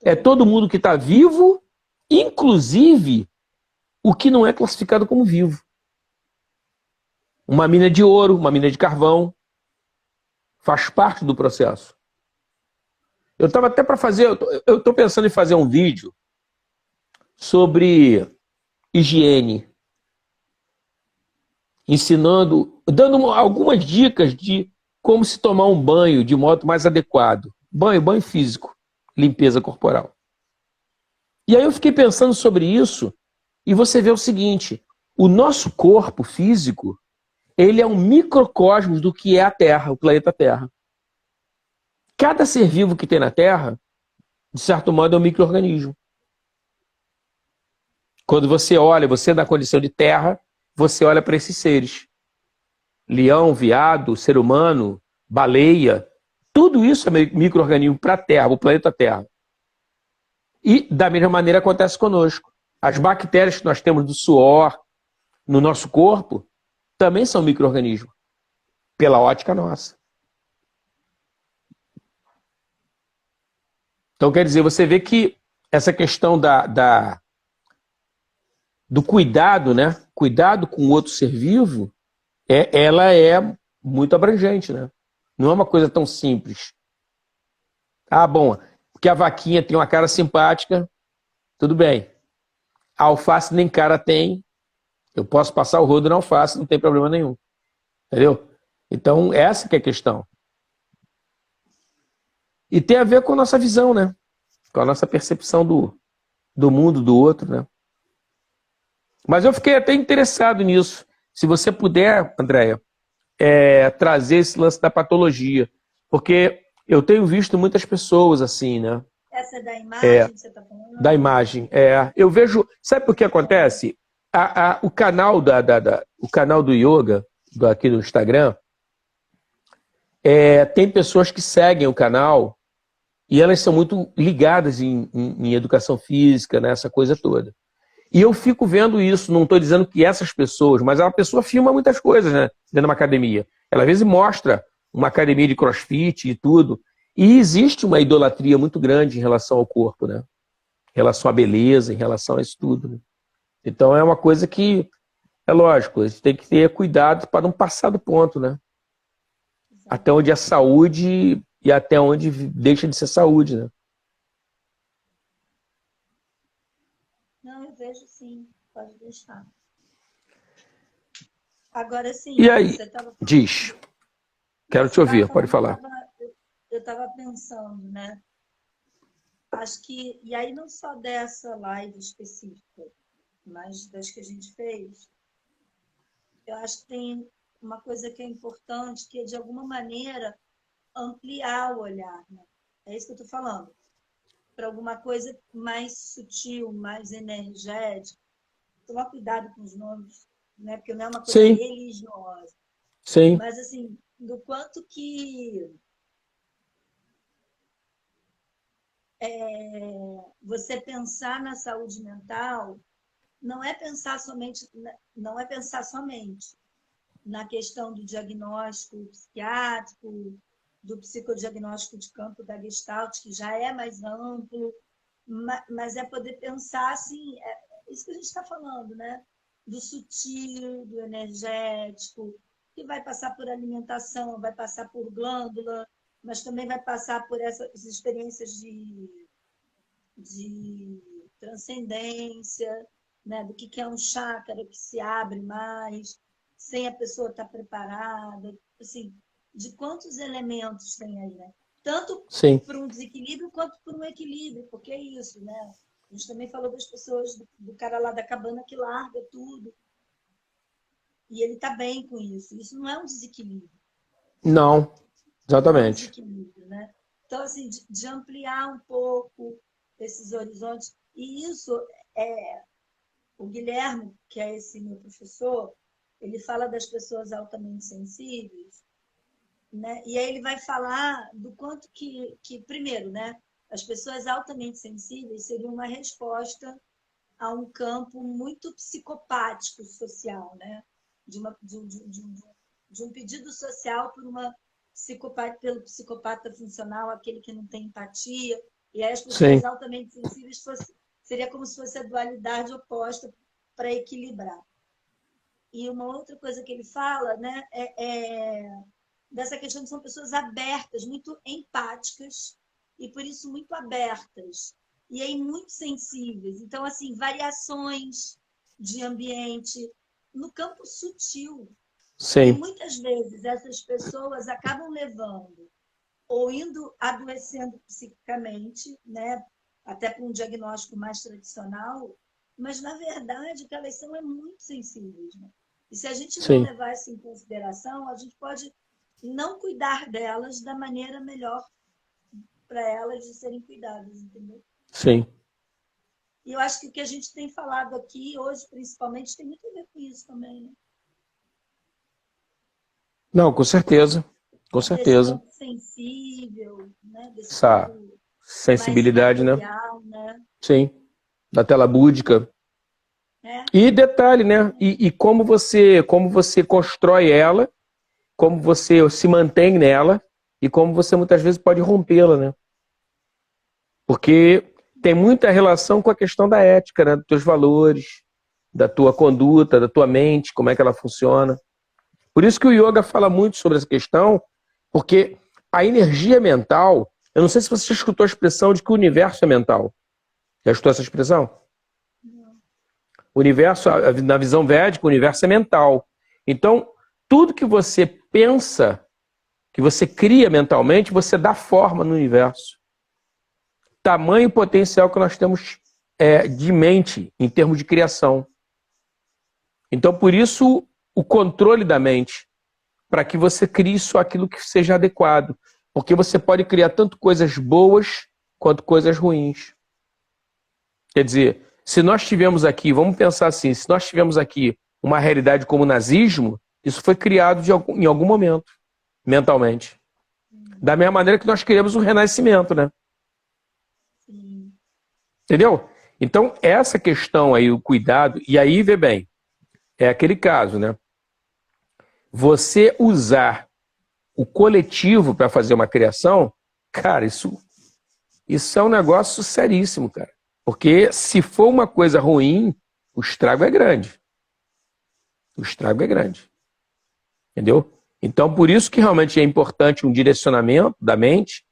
É todo mundo que está vivo, inclusive o que não é classificado como vivo. Uma mina de ouro, uma mina de carvão, faz parte do processo. Eu estava até para fazer, eu estou pensando em fazer um vídeo sobre higiene, ensinando, dando algumas dicas de como se tomar um banho de modo mais adequado. Banho físico, limpeza corporal. E aí eu fiquei pensando sobre isso, e você vê o seguinte, o nosso corpo físico, ele é um microcosmos do que é a Terra, o planeta Terra. Cada ser vivo que tem na Terra, de certo modo, é um micro-organismo. Quando você olha, você na condição de Terra, você olha para esses seres. Leão, veado, ser humano, baleia, tudo isso é micro-organismo para a Terra, o planeta Terra. E da mesma maneira acontece conosco. As bactérias que nós temos do suor no nosso corpo também são micro-organismos, pela ótica nossa. Então, quer dizer, você vê que essa questão do cuidado, né? Cuidado com o outro ser vivo, ela é muito abrangente, né? Não é uma coisa tão simples. Ah, bom, porque a vaquinha tem uma cara simpática, tudo bem. A alface nem cara tem, eu posso passar o rodo na alface, não tem problema nenhum. Entendeu? Então, essa que é a questão. E tem a ver com a nossa visão, né? Com a nossa percepção do mundo, do outro, né? Mas eu fiquei até interessado nisso. Se você puder, Andréia, trazer esse lance da patologia. Porque eu tenho visto muitas pessoas assim, né? Essa é da imagem que você está falando? Da imagem. Eu vejo. Sabe por que acontece? O canal o canal do yoga, aqui no Instagram, tem pessoas que seguem o canal e elas são muito ligadas em educação física, né, essa coisa toda. E eu fico vendo isso, não estou dizendo que essas pessoas, mas a pessoa filma muitas coisas, né, dentro de uma academia. Ela às vezes mostra uma academia de crossfit e tudo. E existe uma idolatria muito grande em relação ao corpo, né? Em relação à beleza, em relação a isso tudo. Né? Então é uma coisa que, é lógico, a gente tem que ter cuidado para não passar do ponto, né? Até onde é saúde e até onde deixa de ser saúde, né? Não, eu vejo sim, pode deixar. Agora sim, E aí, você estava diz, quero te ouvir, pode falar. Eu estava pensando, né? Acho que, e aí não só dessa live específica, mas das que a gente fez, eu acho que tem uma coisa que é importante, que é de alguma maneira ampliar o olhar, né? É isso que eu estou falando. Para alguma coisa mais sutil, mais energética. Tomar cuidado com os nomes, né? Porque não é uma coisa Sim, religiosa. sim, Mas, assim, do quanto que você pensar na saúde mental não é pensar somente na questão do diagnóstico psiquiátrico, do psicodiagnóstico de campo da Gestalt, que já é mais amplo, mas é poder pensar assim, isso que a gente está falando, né? Do sutil, do energético, que vai passar por alimentação, vai passar por glândula, mas também vai passar por essas experiências de transcendência, né? Do que é um chácara que se abre mais, sem a pessoa estar preparada, assim, de quantos elementos tem aí, né? Tanto sim, para um desequilíbrio quanto para um equilíbrio, porque é isso, né? A gente também falou das pessoas, do cara lá da cabana que larga tudo, e ele está bem com isso. Isso não é um desequilíbrio, não, não é um exatamente. desequilíbrio, né? Então, assim, de ampliar um pouco esses horizontes. E isso, o Guilherme, que é esse meu professor, ele fala das pessoas altamente sensíveis, né? E aí ele vai falar do quanto primeiro, né? As pessoas altamente sensíveis seriam uma resposta a um campo muito psicopático social, né? De um pedido social pelo psicopata funcional, aquele que não tem empatia, e aí as pessoas Sim, altamente sensíveis seria como se fosse a dualidade oposta para equilibrar. E uma outra coisa que ele fala, né, dessa questão de são pessoas abertas, muito empáticas e por isso muito abertas e aí muito sensíveis. Então, assim, variações de ambiente no campo sutil. E sim, muitas vezes essas pessoas acabam levando ou indo adoecendo psiquicamente, né? Até para um diagnóstico mais tradicional, mas na verdade o que elas são é muito sensíveis. Né? E se a gente não Sim, levar isso em consideração, a gente pode não cuidar delas da maneira melhor para elas de serem cuidadas, entendeu? sim. E eu acho que o que a gente tem falado aqui hoje, principalmente, tem muito a ver com isso também, né? Não, com certeza. Com Desse certeza. ponto sensível, né? Desse Essa ponto mais sensibilidade, né? imaterial, né? Sim. Da tela búdica. É, E detalhe, né? E como você constrói ela, como você se mantém nela e como você muitas vezes pode rompê-la, né? Porque tem muita relação com a questão da ética, né? Dos teus valores, da tua conduta, da tua mente, como é que ela funciona. Por isso que o yoga fala muito sobre essa questão, porque a energia mental, eu não sei se você já escutou a expressão de que o universo é mental. Já escutou essa expressão? O universo, na visão védica, o universo é mental. Então, tudo que você pensa, que você cria mentalmente, você dá forma no universo. Tamanho e potencial que nós temos de mente, em termos de criação. Então, por isso, o controle da mente, para que você crie só aquilo que seja adequado. Porque você pode criar tanto coisas boas quanto coisas ruins. Quer dizer, se nós tivemos aqui, vamos pensar assim, se nós tivemos aqui uma realidade como o nazismo, isso foi criado em algum momento, mentalmente. Da mesma maneira que nós criamos o renascimento, né? sim. Entendeu? Então, essa questão aí, o cuidado, e aí, vê bem, é aquele caso, né? Você usar o coletivo para fazer uma criação, cara, isso é um negócio seríssimo, cara. Porque se for uma coisa ruim, o estrago é grande. O estrago é grande. Entendeu? Então, por isso que realmente é importante um direcionamento da mente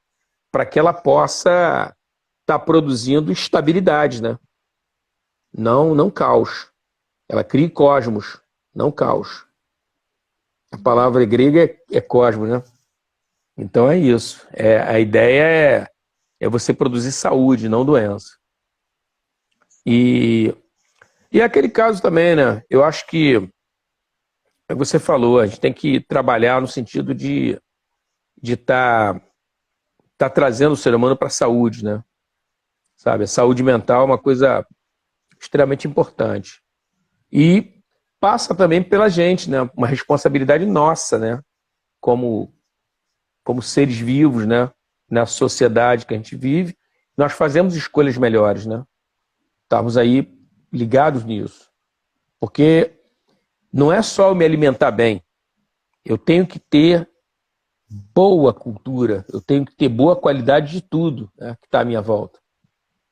para que ela possa estar produzindo estabilidade, né? Não caos. Ela cria cosmos, não caos. A palavra grega é cosmos, né? Então é isso. A ideia é você produzir saúde, não doença. E aquele caso também, né? Eu acho que, você falou, a gente tem que trabalhar no sentido de tá trazendo o ser humano para a saúde, né? Sabe? A saúde mental é uma coisa extremamente importante. E passa também pela gente, né? Uma responsabilidade nossa, né? Como, como seres vivos, né? Na sociedade que a gente vive, nós fazemos escolhas melhores, né? Estamos aí ligados nisso. Porque não é só eu me alimentar bem, eu tenho que ter boa cultura, eu tenho que ter boa qualidade de tudo, né, que está à minha volta.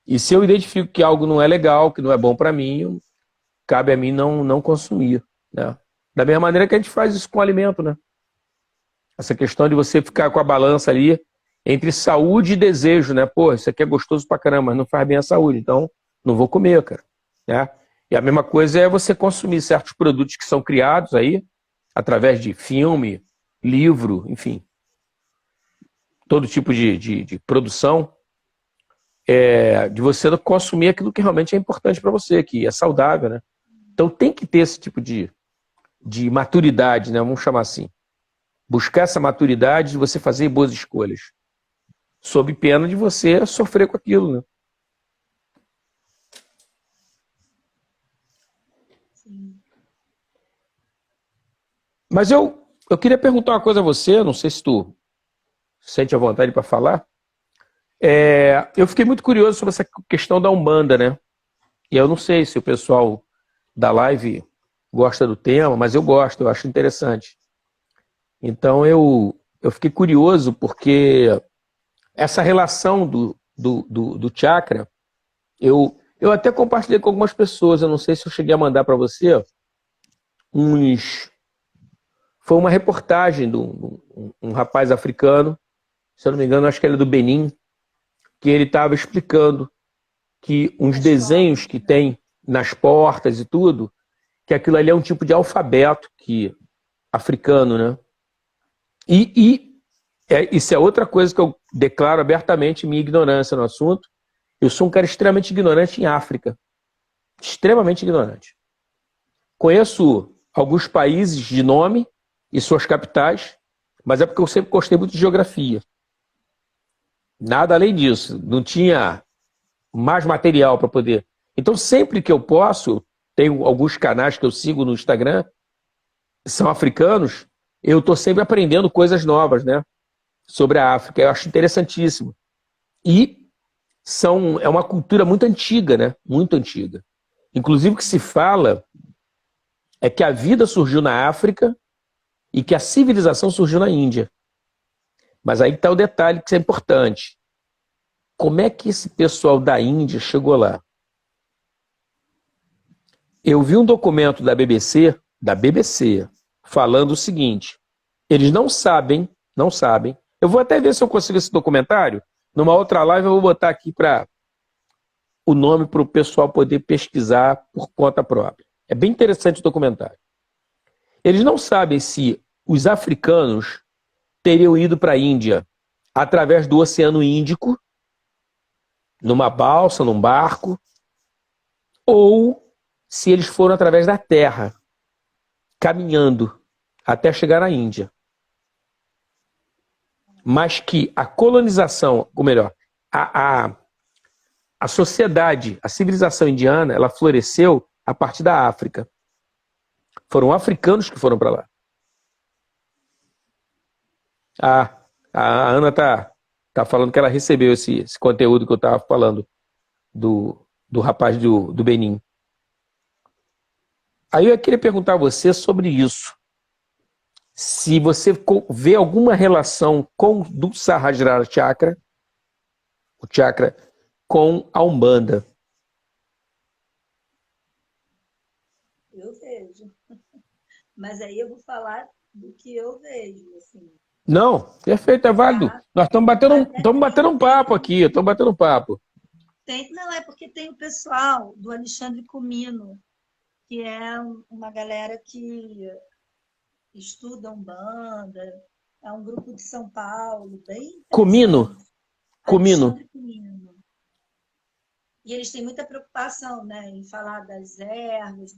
E se eu identifico que algo não é legal, que não é bom para mim, cabe a mim não consumir. Né? Da mesma maneira que a gente faz isso com o alimento. Né? Essa questão de você ficar com a balança ali entre saúde e desejo. Né? Pô, isso aqui é gostoso pra caramba, mas não faz bem à saúde, então não vou comer, cara. Né? E a mesma coisa é você consumir certos produtos que são criados aí, através de filme, livro, enfim, todo tipo de produção, de você consumir aquilo que realmente é importante para você, que é saudável, né? Então tem que ter esse tipo de maturidade, né? Vamos chamar assim. Buscar essa maturidade de você fazer boas escolhas, sob pena de você sofrer com aquilo, né? Sim. Mas eu queria perguntar uma coisa a você, não sei se tu sente a vontade para falar. Eu fiquei muito curioso sobre essa questão da Umbanda, né? E eu não sei se o pessoal da live gosta do tema, mas eu gosto, eu acho interessante. Então eu fiquei curioso porque essa relação do chakra, eu até compartilhei com algumas pessoas, eu não sei se eu cheguei a mandar para você, foi uma reportagem de um rapaz africano, se eu não me engano, acho que ele é do Benin, que ele estava explicando que uns desenhos que tem nas portas e tudo, que aquilo ali é um tipo de alfabeto africano, né? Isso é outra coisa que eu declaro abertamente minha ignorância no assunto. Eu sou um cara extremamente ignorante em África. Extremamente ignorante. Conheço alguns países de nome e suas capitais, mas é porque eu sempre gostei muito de geografia. Nada além disso. Não tinha mais material para poder. Então, sempre que eu posso, tenho alguns canais que eu sigo no Instagram, são africanos, eu estou sempre aprendendo coisas novas, né, sobre a África. Eu acho interessantíssimo. E é uma cultura muito antiga, né? Muito antiga. Inclusive, o que se fala é que a vida surgiu na África e que a civilização surgiu na Índia. Mas aí está o detalhe que é importante. Como é que esse pessoal da Índia chegou lá? Eu vi um documento da BBC, falando o seguinte: eles não sabem, eu vou até ver se eu consigo esse documentário, numa outra live eu vou botar aqui o nome para o pessoal poder pesquisar por conta própria. É bem interessante o documentário. Eles não sabem se os africanos teriam ido para a Índia através do Oceano Índico, numa balsa, num barco, ou se eles foram através da terra, caminhando até chegar à Índia. Mas que a colonização, ou melhor, a sociedade, a civilização indiana, ela floresceu a partir da África. Foram africanos que foram para lá. A Ana tá falando que ela recebeu esse conteúdo que eu estava falando do rapaz do Benin. Aí eu queria perguntar a você sobre isso. Se você vê alguma relação do Sahasrara Chakra, o chakra, com a Umbanda. Eu vejo. Mas aí eu vou falar do que eu vejo, assim. Não, perfeito, é válido. Nós estamos batendo um papo aqui, estamos batendo um papo. Não, é porque tem o pessoal do Alexandre Comino, que é uma galera que estuda Umbanda, é um grupo de São Paulo, bem Comino? Alexandre Comino. E eles têm muita preocupação, né, em falar das ervas,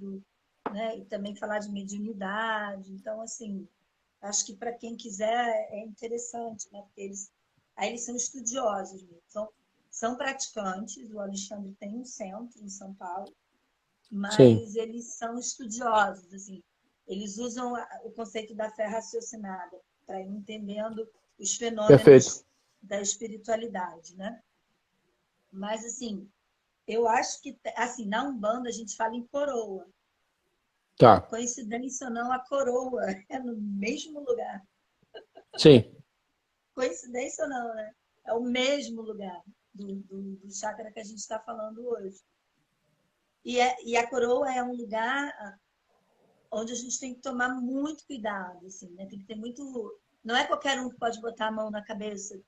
né, e também falar de mediunidade. Então, assim, acho que para quem quiser é interessante, né, porque eles são estudiosos, né? São praticantes. O Alexandre tem um centro em São Paulo, mas Sim. eles são estudiosos, assim. Eles usam o conceito da fé raciocinada para ir entendendo os fenômenos Perfeito. da espiritualidade, né? Mas, assim, eu acho que, assim, na Umbanda a gente fala em coroa. Tá. Coincidência ou não, a coroa é no mesmo lugar. Sim. Coincidência ou não, né? É o mesmo lugar do chakra que a gente está falando hoje. E a coroa é um lugar onde a gente tem que tomar muito cuidado, assim, né? Tem que ter muito... Não é qualquer um que pode botar a mão na cabeça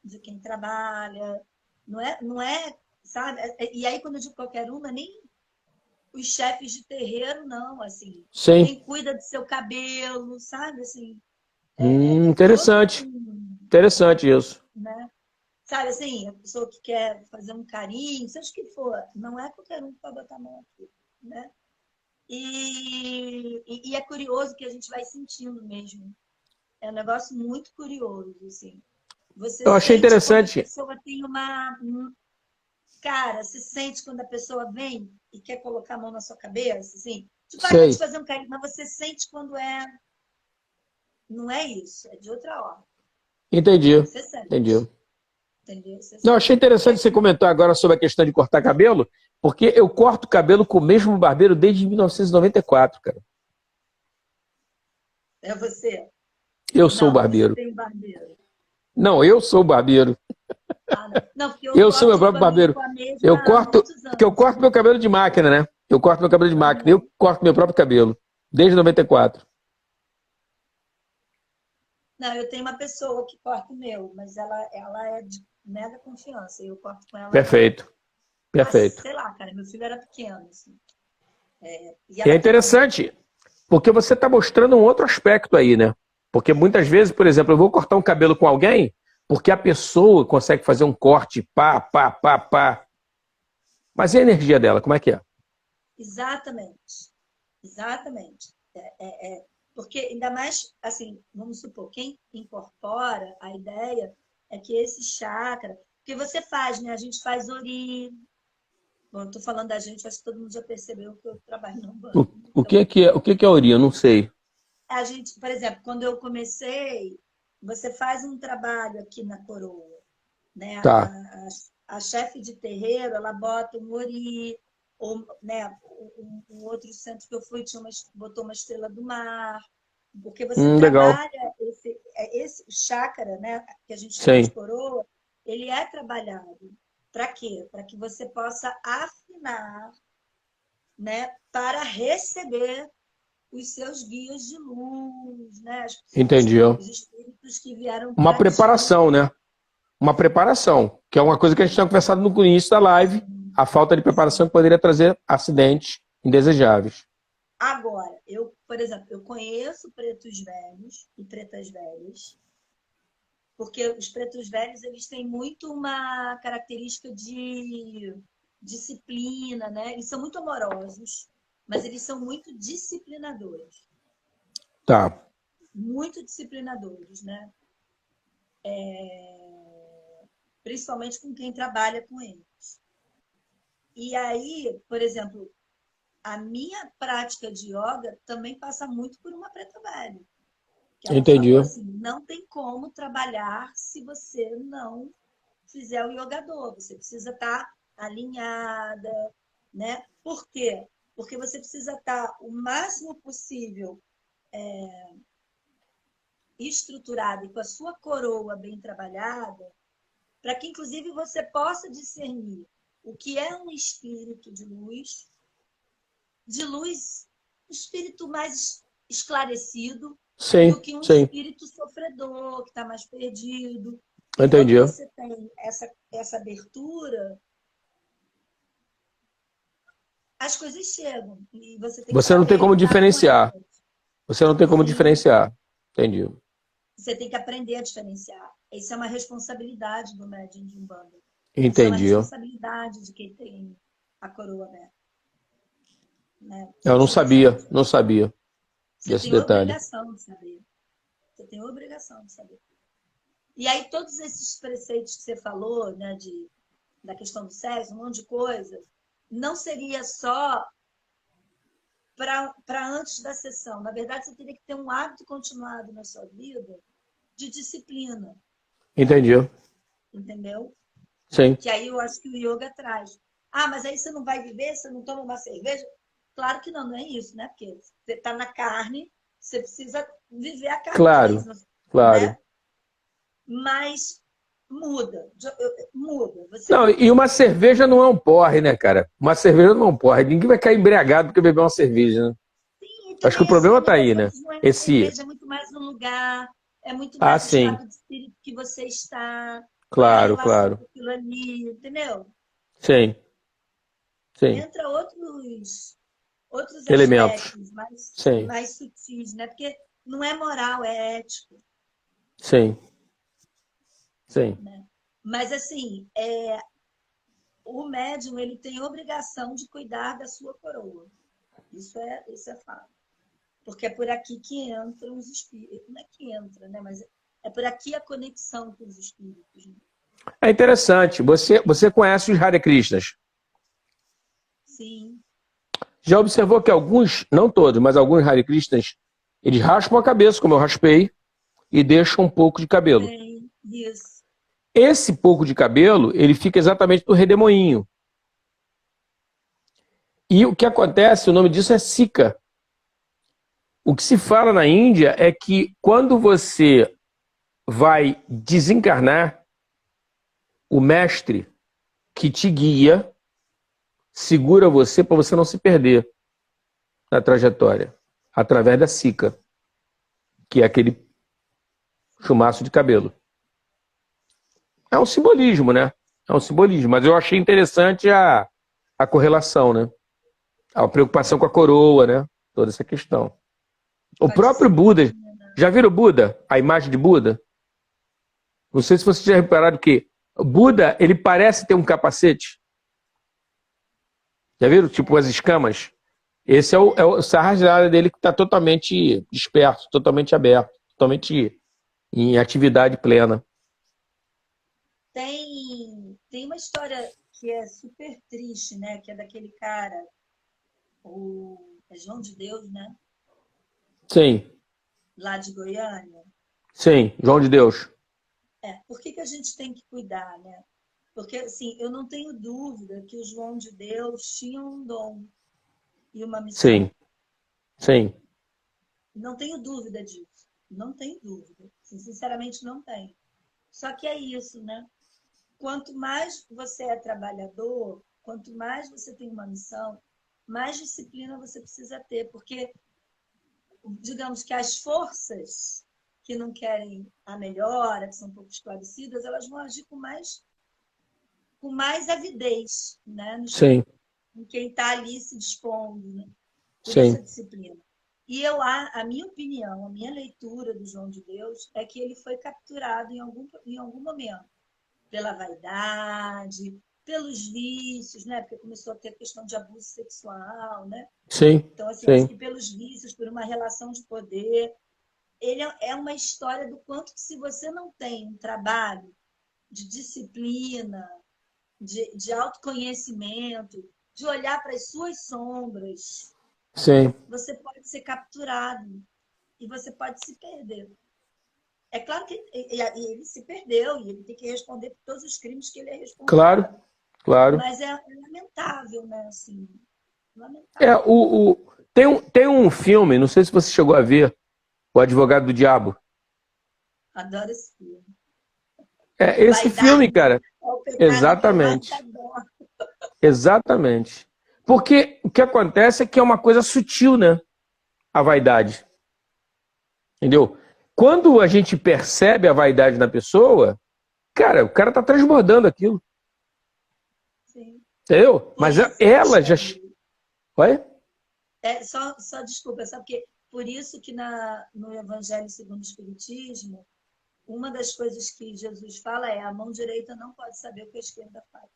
de quem trabalha. Não é, sabe? E aí, quando eu digo qualquer um, não é nem os chefes de terreiro, não, assim. Sim. Quem cuida do seu cabelo, sabe? Assim, interessante. Interessante isso. Né? Sabe, assim, a pessoa que quer fazer um carinho, seja o que for, não é qualquer um que pode botar a mão aqui, né? E é curioso que a gente vai sentindo mesmo. É um negócio muito curioso, assim. Eu achei interessante. A pessoa tem Cara, se sente quando a pessoa vem e quer colocar a mão na sua cabeça, assim. Tipo, vai te fazer um carinho, mas você sente quando não é isso, é de outra hora. Entendi. Você sente. Entendi. Entendeu? Você Não, achei interessante você comentar agora sobre a questão de cortar cabelo, porque eu corto cabelo com o mesmo barbeiro desde 1994, cara. É você? Eu sou o barbeiro. Você tem barbeiro. Não, eu sou o barbeiro. Não, porque eu sou meu próprio barbeiro. Eu corto meu cabelo de máquina, né? Eu corto meu cabelo de máquina. Eu corto meu próprio cabelo. Desde 94. Não, eu tenho uma pessoa que corta o meu, mas ela é de mega confiança. Eu corto com ela. Perfeito. Perfeito. Sei lá, cara, meu filho era pequeno. Assim. É interessante, porque você está mostrando um outro aspecto aí, né? Porque muitas vezes, por exemplo, eu vou cortar um cabelo com alguém, porque a pessoa consegue fazer um corte, pá, pá, pá, pá. Mas e a energia dela, como é que é? Exatamente. Exatamente. Porque ainda mais, assim, vamos supor, quem incorpora a ideia é que esse chakra, porque você faz, né? A gente faz ori. Bom, eu tô falando da gente, acho que todo mundo já percebeu que eu trabalho no O, banco. o Então, que que é, o que que é Ori? Eu não sei. a gente, por exemplo, quando eu comecei, você faz um trabalho aqui na coroa, né? Tá. A chefe de terreiro, ela bota um ori, ou, né? Um outro centro que eu fui botou uma estrela do mar, porque você Legal. trabalha esse chácara, né? Que a gente chama de Sim. coroa, ele é trabalhado. Para quê? Para que você possa afinar, né? Para receber os seus guias de luz, né? Entendi. Os espíritos que vieram Uma para ti. preparação, né? Uma preparação, que é uma coisa que a gente tinha conversado no início da live, a falta de preparação que poderia trazer acidentes indesejáveis. Agora, por exemplo, eu conheço pretos velhos e pretas velhas, porque os pretos velhos eles têm muito uma característica de disciplina, né? Eles são muito amorosos, mas eles são muito disciplinadores, Tá. muito disciplinadores, né? Principalmente com quem trabalha com eles. E aí, por exemplo, a minha prática de yoga também passa muito por uma preta velha. Que ela Entendi. falou assim, não tem como trabalhar se você não fizer o yogador. Você precisa estar alinhada, né? Por quê? Porque você precisa estar o máximo possível estruturada e com a sua coroa bem trabalhada, para que, inclusive, você possa discernir o que é um espírito de luz, um espírito mais esclarecido, Sim, do que um sim. espírito sofredor, que está mais perdido. E Entendi. quando você tem essa abertura, as coisas chegam. E você tem que Você não tem saber como lidar com diferenciar. elas. Você não tem como Sim, diferenciar. Entendi. você tem que aprender a diferenciar. Isso é uma responsabilidade do médium de Umbanda. Isso é uma Entendi. responsabilidade de quem tem a coroa aberta. Né? Eu não Todos nós sabia, temos. não sabia Você desse tem detalhe. obrigação de saber. Você tem obrigação de saber. E aí, todos esses preceitos que você falou, né, da questão do sexo, um monte de coisa, não seria só para antes da sessão. Na verdade, você teria que ter um hábito continuado na sua vida de disciplina, Entendi. entendeu? Sim. Que aí eu acho que o yoga traz. Ah, mas aí você não vai viver, você não toma uma cerveja? Claro que não, não é isso, né? Porque você está na carne, você precisa viver a carne Claro, também, claro. né? Mas muda. Você Não, e uma cerveja não é um porre, né, cara? Uma cerveja não é um porre. Ninguém vai ficar embriagado porque beber uma cerveja, né? sim, e Acho que o também problema tá aí, muitas né? vezes não é na Esse. cerveja, é muito mais no lugar, é muito Ah, mais o sim. estado de espírito que você está, qual é a Claro, relação claro. com aquilo ali, entendeu? Sim, sim. Entra outros Elementos. aspectos Sim, mais sutis, né? Porque não é moral, é ético, sim, sim. né? Mas, assim, o médium ele tem obrigação de cuidar da sua coroa. Isso é fato. Porque é por aqui que entram os espíritos. Não é que entra, né? Mas é por aqui a conexão com os espíritos. Né? É interessante. Você conhece os Hare Krishnas. Sim, Já observou que alguns, não todos, mas alguns Hare Krishnas, eles raspam a cabeça, como eu raspei, e deixam um pouco de cabelo. tem isso. Esse pouco de cabelo, ele fica exatamente no redemoinho. E o que acontece, o nome disso é Sika. O que se fala na Índia é que quando você vai desencarnar, o mestre que te guia segura você para você não se perder na trajetória, através da Sika, que é aquele chumaço de cabelo. É um simbolismo, né? É um simbolismo, mas eu achei interessante a correlação, né? A preocupação com a coroa, né? Toda essa questão. O Com a próprio Buda, disciplina. Né? já viram o Buda? A imagem de Buda? Não sei se vocês já repararam que o Buda, ele parece ter um capacete. Já viram? Tipo as escamas. Esse é o sarrajada dele que está totalmente desperto, totalmente aberto, totalmente em atividade plena. Tem uma história que é super triste, né? Que é daquele cara, é João de Deus, né? Sim, Lá de Goiânia. sim, João de Deus. Por que a gente tem que cuidar, né? Porque, assim, eu não tenho dúvida que o João de Deus tinha um dom e uma missão. Sim, sim, Não tenho dúvida disso. Não tenho dúvida. Sinceramente, não tenho. Só que é isso, né? Quanto mais você é trabalhador, quanto mais você tem uma missão, mais disciplina você precisa ter. Porque, digamos que as forças que não querem a melhora, que são um pouco esclarecidas, elas vão agir com mais avidez, né? sim, Em quem está ali se dispondo, né? Por isso a sim, disciplina. E a minha opinião, a minha leitura do João de Deus é que ele foi capturado em algum momento pela vaidade, pelos vícios, né? Porque começou a ter questão de abuso sexual, né? sim, Então, assim, acho sim, que pelos vícios, por uma relação de poder, ele é uma história do quanto que se você não tem um trabalho de disciplina, de autoconhecimento, de olhar para as suas sombras, sim. você pode ser capturado e você pode se perder. É claro que ele se perdeu e ele tem que responder por todos os crimes que ele é responsável. Claro, claro. Mas é lamentável, né? Assim, É, lamentável. tem um filme, não sei se você chegou a ver, O Advogado do Diabo. Adoro esse filme. Esse filme, Vaidade cara, é o pecado que eu mais exatamente, adoro. exatamente. Porque o que acontece é que é uma coisa sutil, né? A vaidade. Entendeu? Quando a gente percebe a vaidade na pessoa, cara, o cara tá transbordando aquilo. Sim. Entendeu? Por Mas isso, ela já. Alexandre, Oi? só desculpa, sabe? Porque por isso que no Evangelho segundo o Espiritismo, uma das coisas que Jesus fala é a mão direita não pode saber o que a esquerda faz.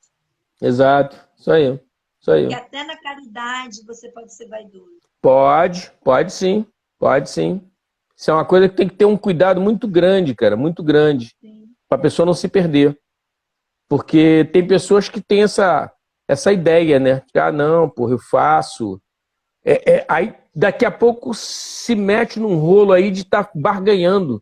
Exato. Isso aí. Isso Que aí. até na caridade você pode ser vaidoso. Pode sim. Pode sim. Isso é uma coisa que tem que ter um cuidado muito grande, cara, muito grande, Sim. para a pessoa não se perder. Porque tem pessoas que têm essa ideia, né? Ah, não, porra, eu faço. Aí daqui a pouco se mete num rolo aí de estar barganhando,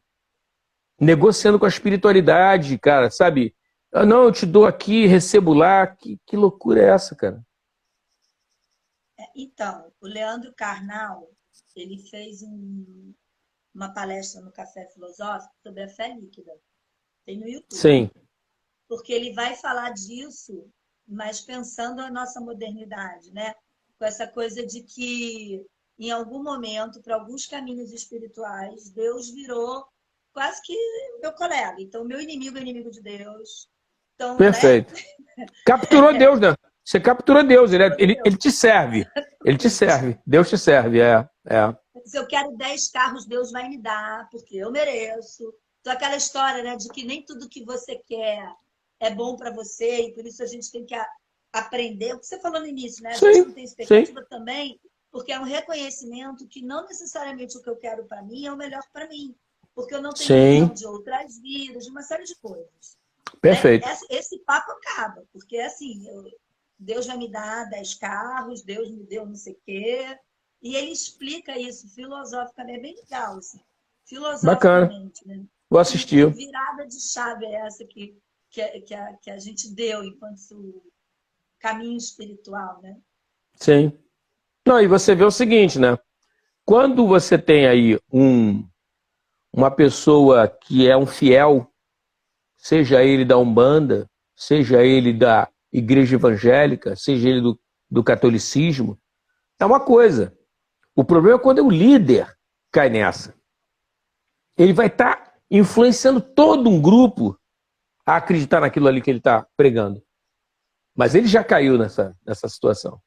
negociando com a espiritualidade, cara, sabe? Ah, não, eu te dou aqui, recebo lá. Que loucura é essa, cara? Então, o Leandro Carnal, ele fez uma palestra no Café Filosófico sobre a fé líquida. Tem no YouTube. Sim, Porque ele vai falar disso, mas pensando a nossa modernidade, né? Com essa coisa de que, em algum momento, para alguns caminhos espirituais, Deus virou quase que meu colega. Então, meu inimigo é inimigo de Deus. Então, né? perfeito. Capturou Deus, né? Você capturou Deus, ele, é- Capturou ele, Deus. ele te serve. Ele te Exatamente. serve. Deus te serve, é. Se eu quero 10 carros, Deus vai me dar, porque eu mereço. Então, aquela história, né, de que nem tudo que você quer é bom para você, e por isso a gente tem que aprender. O que você falou no início, né? A gente Sim, não tem sim, expectativa também, porque é um reconhecimento que não necessariamente o que eu quero para mim é o melhor para mim, porque eu não tenho visão sim. de outras vidas, de uma série de coisas. Né? Perfeito. Esse papo acaba, porque assim, Deus vai me dar 10 carros, Deus me deu não sei o quê. E ele explica isso filosoficamente, é bem legal, assim, Bacana. filosoficamente, né? Vou Que assistir. virada de chave é essa que a gente deu enquanto caminho espiritual, né? Sim. Não, e você vê o seguinte, né? Quando você tem aí uma pessoa que é um fiel, seja ele da Umbanda, seja ele da Igreja Evangélica, seja ele do catolicismo, é uma coisa. O problema é quando o líder cai nessa. Ele vai estar influenciando todo um grupo a acreditar naquilo ali que ele está pregando. Mas ele já caiu nessa situação.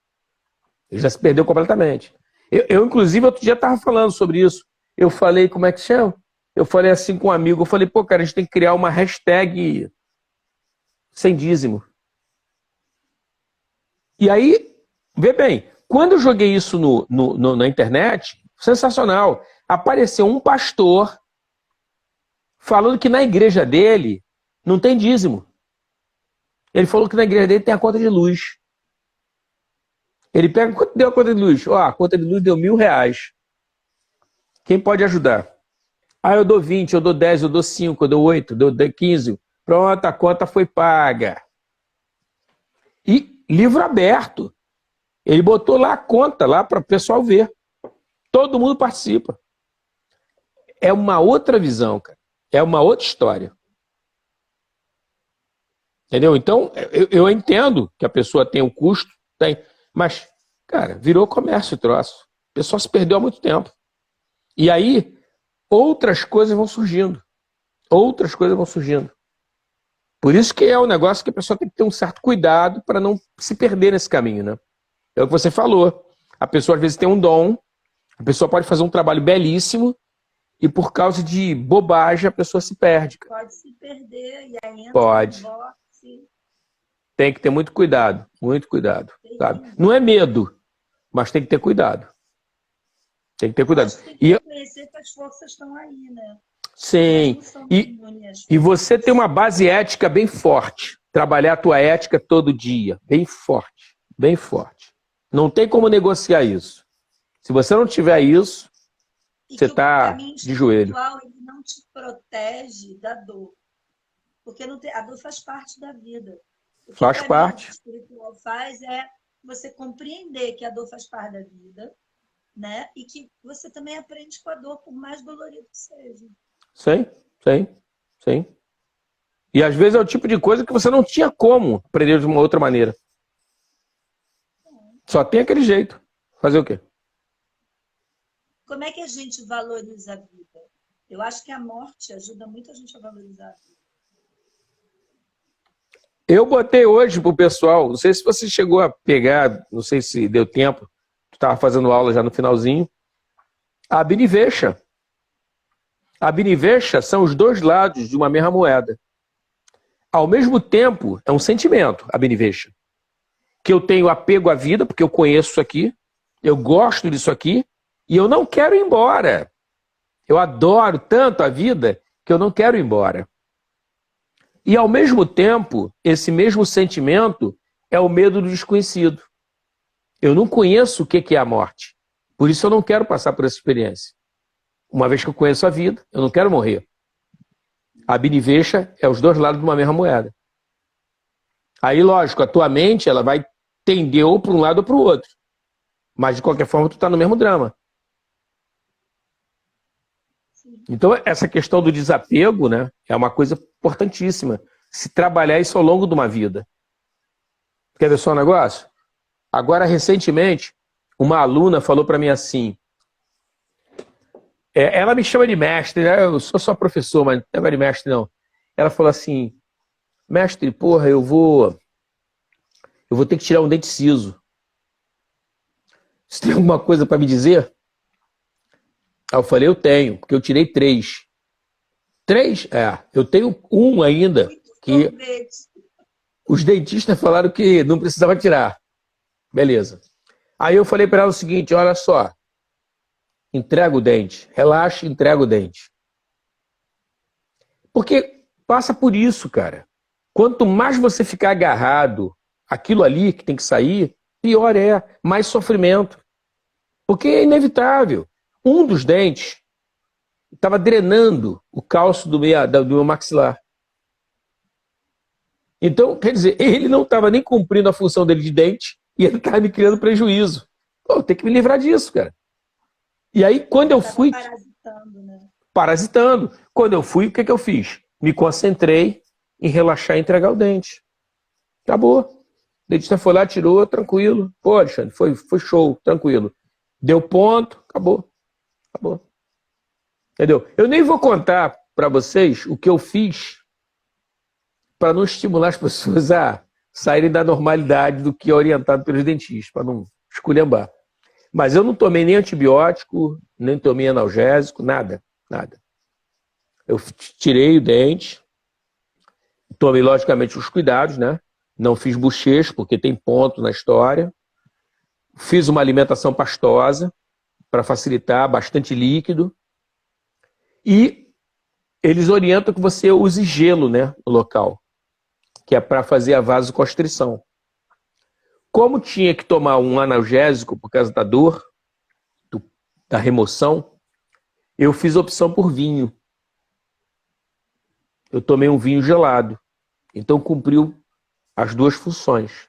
Ele já se perdeu completamente. Inclusive, outro dia estava falando sobre isso. Eu falei, como é que chama? Eu falei assim com um amigo, eu falei, pô, cara, a gente tem que criar uma hashtag sem dízimo. E aí, vê bem, quando eu joguei isso na internet, sensacional. Apareceu um pastor falando que na igreja dele não tem dízimo. Ele falou que na igreja dele tem a conta de luz. Ele pega, quanto deu a conta de luz? Ó, a conta de luz deu R$1.000. Quem pode ajudar? Ah, eu dou 20, eu dou 10, eu dou 5, eu dou 8, eu dou 15. Pronto, a conta foi paga. E livro aberto. Ele botou lá a conta, lá para o pessoal ver. Todo mundo participa. É uma outra visão, cara. É uma outra história. Entendeu? Então, eu entendo que a pessoa tem o custo, tem, mas, cara, virou comércio o troço. O pessoal se perdeu há muito tempo. E aí, outras coisas vão surgindo. Outras coisas vão surgindo. Por isso que é um negócio que a pessoa tem que ter um certo cuidado para não se perder nesse caminho, né? É o que você falou. A pessoa às vezes tem um dom, a pessoa pode fazer um trabalho belíssimo e por causa de bobagem a pessoa se perde. Pode se perder e aí entra Pode. no boxe. Tem que ter muito cuidado, sabe? Não é medo, mas tem que ter cuidado. Tem que ter cuidado. Acho que tem que reconhecer que as forças estão aí, né? Sim. E você tem uma base ética bem forte. Trabalhar a tua ética todo dia. Bem forte. Bem forte. Não tem como negociar isso. Se você não tiver isso, você está de joelho. Ele não te protege da dor. Porque a dor faz parte da vida. O que faz parte. O espiritual faz é você compreender que a dor faz parte da vida, né? E que você também aprende com a dor, por mais dolorido que seja. Sim. E às vezes é o tipo de coisa que você não tinha como aprender de uma outra maneira. Só tem aquele jeito. Fazer o quê? Como é que a gente valoriza a vida? Eu acho que a morte ajuda muito a gente a valorizar a vida. Eu botei hoje pro pessoal, não sei se você chegou a pegar, não sei se deu tempo, tu estava fazendo aula já no finalzinho, a Abinivesha. A Abinivesha são os dois lados de uma mesma moeda. Ao mesmo tempo, é um sentimento, a Abinivesha. Que eu tenho apego à vida, porque eu conheço isso aqui, eu gosto disso aqui, e eu não quero ir embora. Eu adoro tanto a vida que eu não quero ir embora. E, ao mesmo tempo, esse mesmo sentimento é o medo do desconhecido. Eu não conheço o que é a morte. Por isso eu não quero passar por essa experiência. Uma vez que eu conheço a vida, eu não quero morrer. A Abinivesha é os dois lados de uma mesma moeda. Aí, lógico, a tua mente ela vai tender ou para um lado ou para o outro. Mas, de qualquer forma, tu está no mesmo drama. Então, essa questão do desapego, né, é uma coisa importantíssima. Se trabalhar isso ao longo de uma vida. Quer ver só um negócio? Agora, recentemente, uma aluna falou para mim assim, ela me chama de mestre, né? Eu sou só professor, mas não é de mestre, não. Ela falou assim, mestre, porra, eu vou ter que tirar um dente ciso. Você tem alguma coisa para me dizer? Aí eu falei, eu tenho, porque eu tirei 3. 3? Eu tenho um ainda, que os dentistas falaram que não precisava tirar. Beleza. Aí eu falei para ela o seguinte, olha só, entrega o dente, relaxa, entrega o dente. Porque passa por isso, cara. Quanto mais você ficar agarrado àquilo ali que tem que sair, pior é, mais sofrimento. Porque é inevitável. Um dos dentes estava drenando o cálcio do meu maxilar. Então, quer dizer, ele não estava nem cumprindo a função dele de dente e ele estava me criando prejuízo. Pô, tem que me livrar disso, cara. E aí, quando eu fui... Parasitando, né? Parasitando. Quando eu fui, o que eu fiz? Me concentrei em relaxar e entregar o dente. Acabou. O dentista foi lá, tirou, tranquilo. Pô, Alexandre, foi show, tranquilo. Deu ponto, acabou. Acabou. Entendeu? Eu nem vou contar para vocês o que eu fiz para não estimular as pessoas a saírem da normalidade do que é orientado pelos dentistas, para não esculhambar. Mas eu não tomei nem antibiótico, nem tomei analgésico, nada. Eu tirei o dente, tomei, logicamente, os cuidados, né? Não fiz bochecho, porque tem ponto na história. fiz uma alimentação pastosa para facilitar, bastante líquido. E eles orientam que você use gelo, né, no local, que é para fazer a vasoconstrição. Como tinha que tomar um analgésico por causa da dor, da remoção, eu fiz opção por vinho. Eu tomei um vinho gelado. Então cumpriu as duas funções.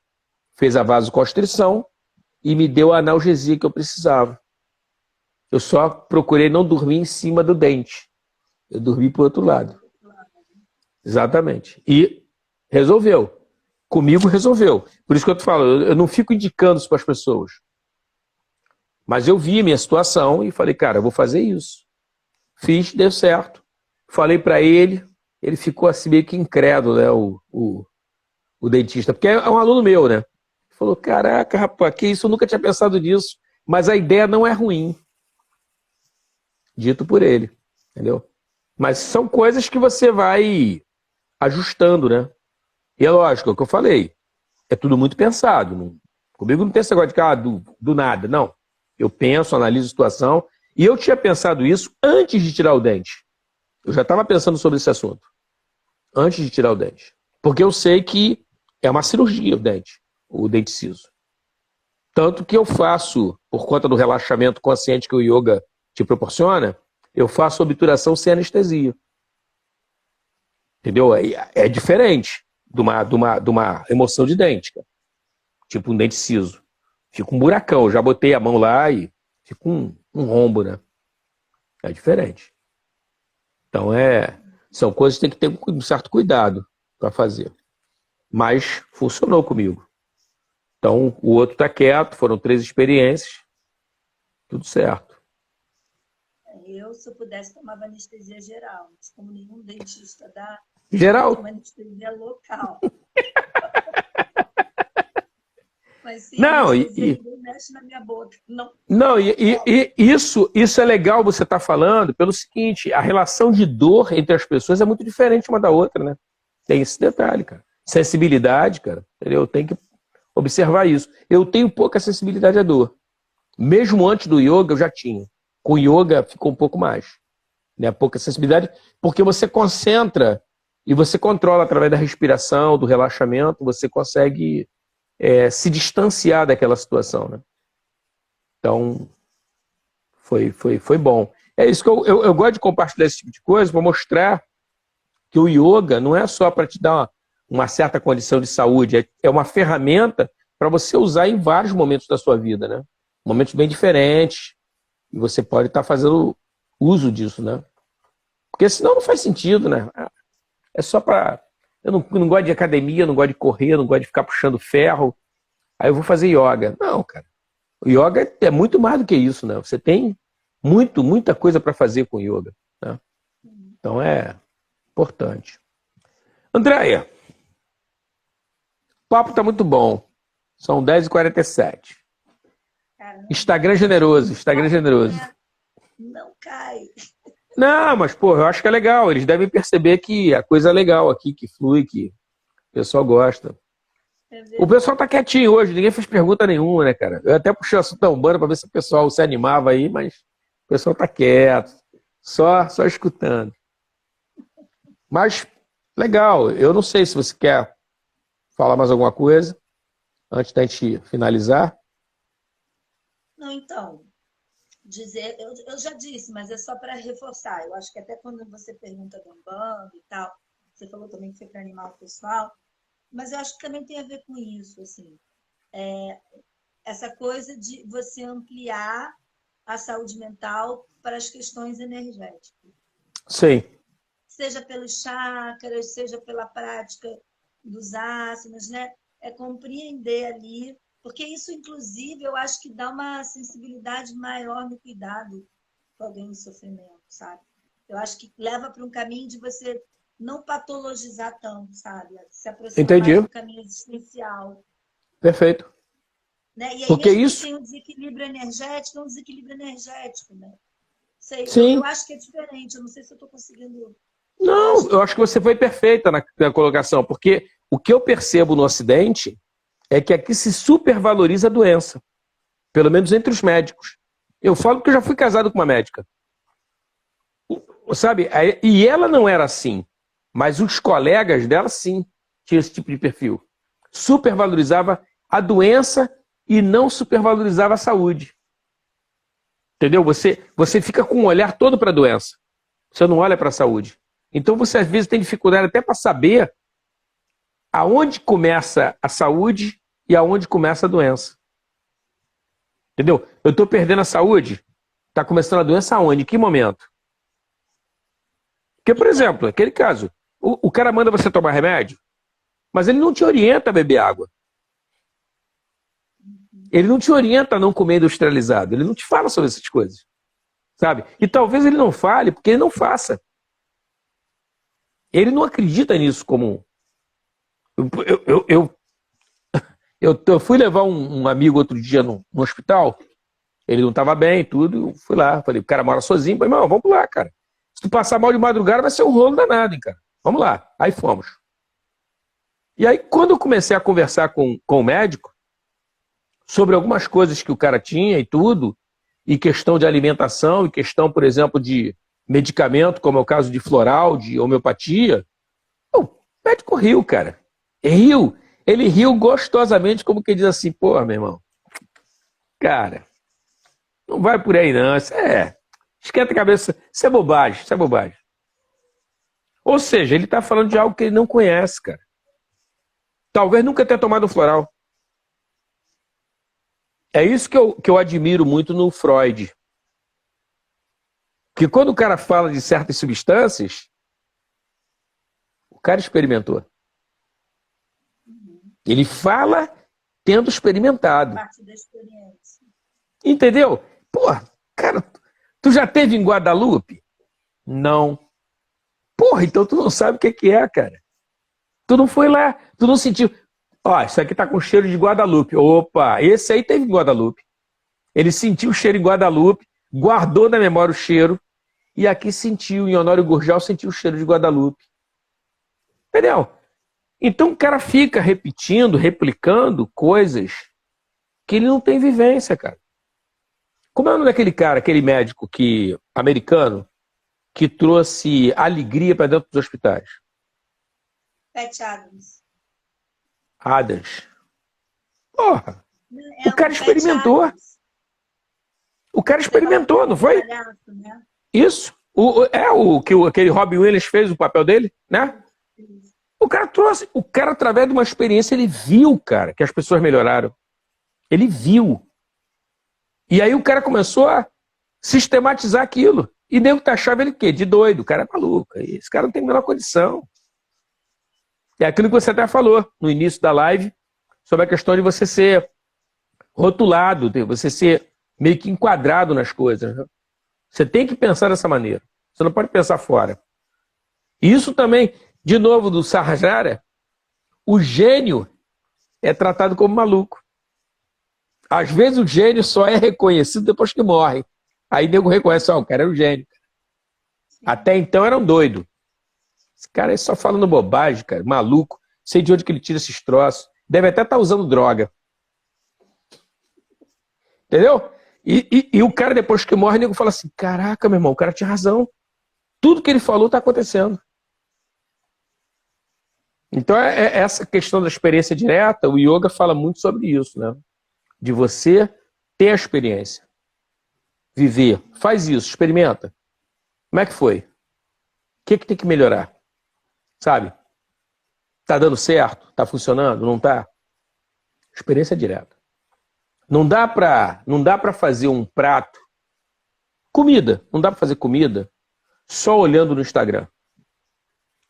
Fez a vasoconstrição e me deu a analgesia que eu precisava. Eu só procurei não dormir em cima do dente. Eu dormi para o outro lado. Exatamente. E resolveu. Comigo resolveu. Por isso que eu te falo, eu não fico indicando isso para as pessoas. Mas eu vi a minha situação e falei, cara, eu vou fazer isso. Fiz, deu certo. Falei para ele, ele ficou assim meio que incrédulo, né, o dentista, porque é um aluno meu, né? Falou, caraca, rapaz, que isso, eu nunca tinha pensado nisso. Mas a ideia não é ruim. Dito por ele, entendeu? Mas são coisas que você vai ajustando, né? E é lógico, é o que eu falei. É tudo muito pensado. Comigo não tem esse negócio de do nada, não. Eu penso, analiso a situação. E eu tinha pensado isso antes de tirar o dente. Eu já estava pensando sobre esse assunto. Antes de tirar o dente. Porque eu sei que é uma cirurgia o dente ciso. Tanto que eu faço, por conta do relaxamento consciente que o yoga te proporciona, eu faço obturação sem anestesia. Entendeu? É diferente de uma remoção de dente, cara. Tipo um dente ciso. Fica um buracão. Eu já botei a mão lá e fica um rombo, né? É diferente. Então são coisas que tem que ter um certo cuidado para fazer. Mas funcionou comigo. Então o outro tá quieto, foram 3 experiências, tudo certo. Eu, se eu pudesse, tomava anestesia geral, mas como nenhum dentista dá, Geral. eu tomo anestesia local. Mas sim, Não, anestesia ninguém mexe na minha boca. Não, isso é legal você estar falando pelo seguinte, a relação de dor entre as pessoas é muito diferente uma da outra, né? Tem esse detalhe, cara. Sensibilidade, cara, entendeu? Tem que observar isso. Eu tenho pouca sensibilidade à dor. Mesmo antes do yoga eu já tinha. Com yoga ficou um pouco mais. Né? Pouca sensibilidade, porque você concentra e você controla através da respiração, do relaxamento, você consegue se distanciar daquela situação, né? Então, foi bom. É isso que eu gosto de compartilhar esse tipo de coisa para mostrar que o yoga não é só para te dar uma certa condição de saúde, é uma ferramenta para você usar em vários momentos da sua vida, né? Momentos bem diferentes, e você pode estar fazendo uso disso, né? Porque senão não faz sentido, né? É só para... Eu não gosto de academia, não gosto de correr, não gosto de ficar puxando ferro, aí eu vou fazer yoga. Não, cara. O yoga é muito mais do que isso, né? Você tem muita coisa para fazer com yoga, né? Então é importante. Andréia, o papo tá muito bom. São 10h47. Caramba. Instagram generoso, Instagram generoso. Não cai. Não, mas, pô, eu acho que é legal. Eles devem perceber que a coisa é legal aqui, que flui, que o pessoal gosta. O pessoal tá quietinho hoje, ninguém fez pergunta nenhuma, né, cara? Eu até puxei o assunto da Umbanda pra ver se o pessoal se animava aí, mas o pessoal tá quieto, só escutando. Mas, legal, eu não sei se você quer falar mais alguma coisa antes da gente finalizar. Não, então, dizer, eu já disse, mas é só para reforçar. Eu acho que até quando você pergunta do Umbanda e tal, você falou também que foi para animar o pessoal, mas eu acho que também tem a ver com isso, assim. Essa coisa de você ampliar a saúde mental para as questões energéticas. Sim. Seja pelos chakras, seja pela prática dos asanas, né? É compreender ali, porque isso, inclusive, eu acho que dá uma sensibilidade maior no cuidado com alguém em sofrimento, sabe? Eu acho que leva para um caminho de você não patologizar tanto, sabe? Se aproximar mais do caminho existencial. Perfeito. Né? E aí porque mesmo isso... que tem um desequilíbrio energético, é um desequilíbrio energético, né? Sei, Sim. eu acho que é diferente, eu não sei se eu estou conseguindo... Não, eu acho que você foi perfeita na colocação, porque o que eu percebo no Ocidente é que aqui se supervaloriza a doença. Pelo menos entre os médicos. Eu falo que eu já fui casado com uma médica. Sabe? E ela não era assim. Mas os colegas dela, sim, tinham esse tipo de perfil. Supervalorizava a doença e não supervalorizava a saúde. Entendeu? Você fica com um olhar todo para a doença. Você não olha para a saúde. Então você às vezes tem dificuldade até para saber aonde começa a saúde e aonde começa a doença. Entendeu? Eu estou perdendo a saúde, está começando a doença aonde? Em que momento? Porque, por exemplo, aquele caso, o cara manda você tomar remédio, mas ele não te orienta a beber água. Ele não te orienta a não comer industrializado. Ele não te fala sobre essas coisas. Sabe? E talvez ele não fale porque ele não faça. Ele não acredita nisso como... Eu fui levar um amigo outro dia no hospital, ele não estava bem e tudo, eu fui lá, falei, o cara mora sozinho, falei, irmão, vamos lá, cara. Se tu passar mal de madrugada vai ser um rolo danado, hein, cara. Vamos lá. Aí fomos. E aí, quando eu comecei a conversar com o médico, sobre algumas coisas que o cara tinha e tudo, e questão de alimentação, e questão, por exemplo, de medicamento, como é o caso de floral, de homeopatia, o médico riu, cara. Riu. Ele riu gostosamente, como que diz assim, pô, meu irmão, cara, não vai por aí não, esquenta a cabeça, isso é bobagem, isso é bobagem. Ou seja, ele está falando de algo que ele não conhece, cara. Talvez nunca tenha tomado um floral. É isso que eu admiro muito no Freud. Porque quando o cara fala de certas substâncias, o cara experimentou. Ele fala tendo experimentado. Parte da experiência. Entendeu? Pô, cara, tu já teve em Guadalupe? Não. Porra, então tu não sabe o que é, cara. Tu não foi lá, tu não sentiu. Ó, isso aqui tá com cheiro de Guadalupe. Opa, esse aí teve em Guadalupe. Ele sentiu o cheiro em Guadalupe, guardou na memória o cheiro, e aqui sentiu, em Honório Gurgel, sentiu o cheiro de Guadalupe. Entendeu? Então o cara fica repetindo, replicando coisas que ele não tem vivência, cara. Como é o nome daquele cara, aquele médico americano, que trouxe alegria para dentro dos hospitais? Pat Adams. Adams. Porra, É o cara Pat experimentou. Adams. O cara experimentou, não foi? Palhaço, né? Isso. Aquele Robin Williams fez o papel dele, né? O cara trouxe, o cara através de uma experiência, ele viu, cara, que as pessoas melhoraram. Ele viu. E aí o cara começou a sistematizar aquilo. E nego achava ele o quê? De doido, o cara é maluco. Esse cara não tem a menor condição. É aquilo que você até falou no início da live, sobre a questão de você ser rotulado, de você ser meio que enquadrado nas coisas. Né? Você tem que pensar dessa maneira. Você não pode pensar fora. E isso também, de novo, do Sarjara, o gênio é tratado como maluco. Às vezes o gênio só é reconhecido depois que morre. Aí nego reconhece, o cara era um gênio. Até então era um doido. Esse cara aí só falando bobagem, cara, maluco. Sei de onde que ele tira esses troços. Deve até estar usando droga. Entendeu? E o cara, depois que morre, o nego fala assim, caraca, meu irmão, o cara tinha razão. Tudo que ele falou está acontecendo. Então, essa questão da experiência direta, o yoga fala muito sobre isso, né? De você ter a experiência. Viver. Faz isso, experimenta. Como é que foi? O que tem que melhorar? Sabe? Tá dando certo? Tá funcionando? Não tá? Experiência direta. Não dá pra fazer um prato. Comida. Não dá pra fazer comida só olhando no Instagram.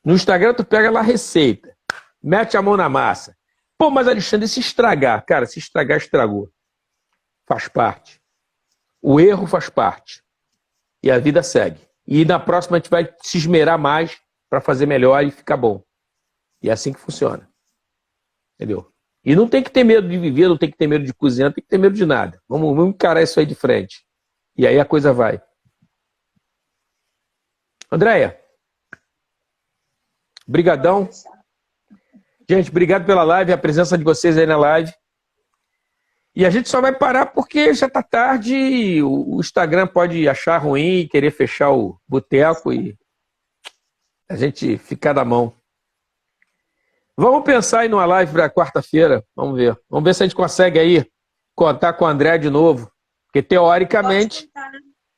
No Instagram tu pega lá a receita. Mete a mão na massa. Pô, mas Alexandre, se estragar? Cara, se estragar, estragou. Faz parte. O erro faz parte. E a vida segue. E na próxima a gente vai se esmerar mais para fazer melhor e ficar bom. E é assim que funciona. Entendeu? E não tem que ter medo de viver, não tem que ter medo de cozinhar, não tem que ter medo de nada. Vamos encarar isso aí de frente. E aí a coisa vai. Andréia, brigadão. Gente, obrigado pela live, a presença de vocês aí na live. E a gente só vai parar porque já está tarde, e o Instagram pode achar ruim, querer fechar o boteco e a gente ficar da mão. Vamos pensar em numa live para quarta-feira. Vamos ver. Vamos ver se a gente consegue aí contar com o André de novo. Porque, teoricamente,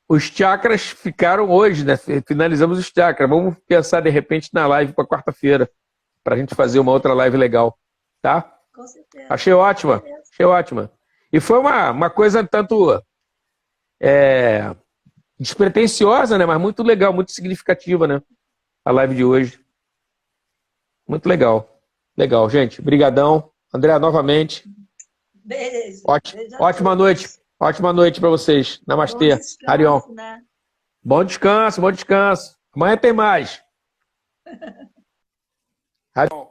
os chakras ficaram hoje, né? Finalizamos os chakras. Vamos pensar, de repente, na live para quarta-feira, para a gente fazer uma outra live legal. Tá? Com certeza. Achei ótima. Achei ótima. E foi uma coisa tanto despretensiosa, né? Mas muito legal, muito significativa, né? A live de hoje. Muito legal. Legal, gente. Brigadão. André, novamente. Beijo. Ótima noite. Ótima noite para vocês. Namastê. Bom descanso, Arion. né? Bom descanso, bom descanso. Amanhã tem mais. Arion.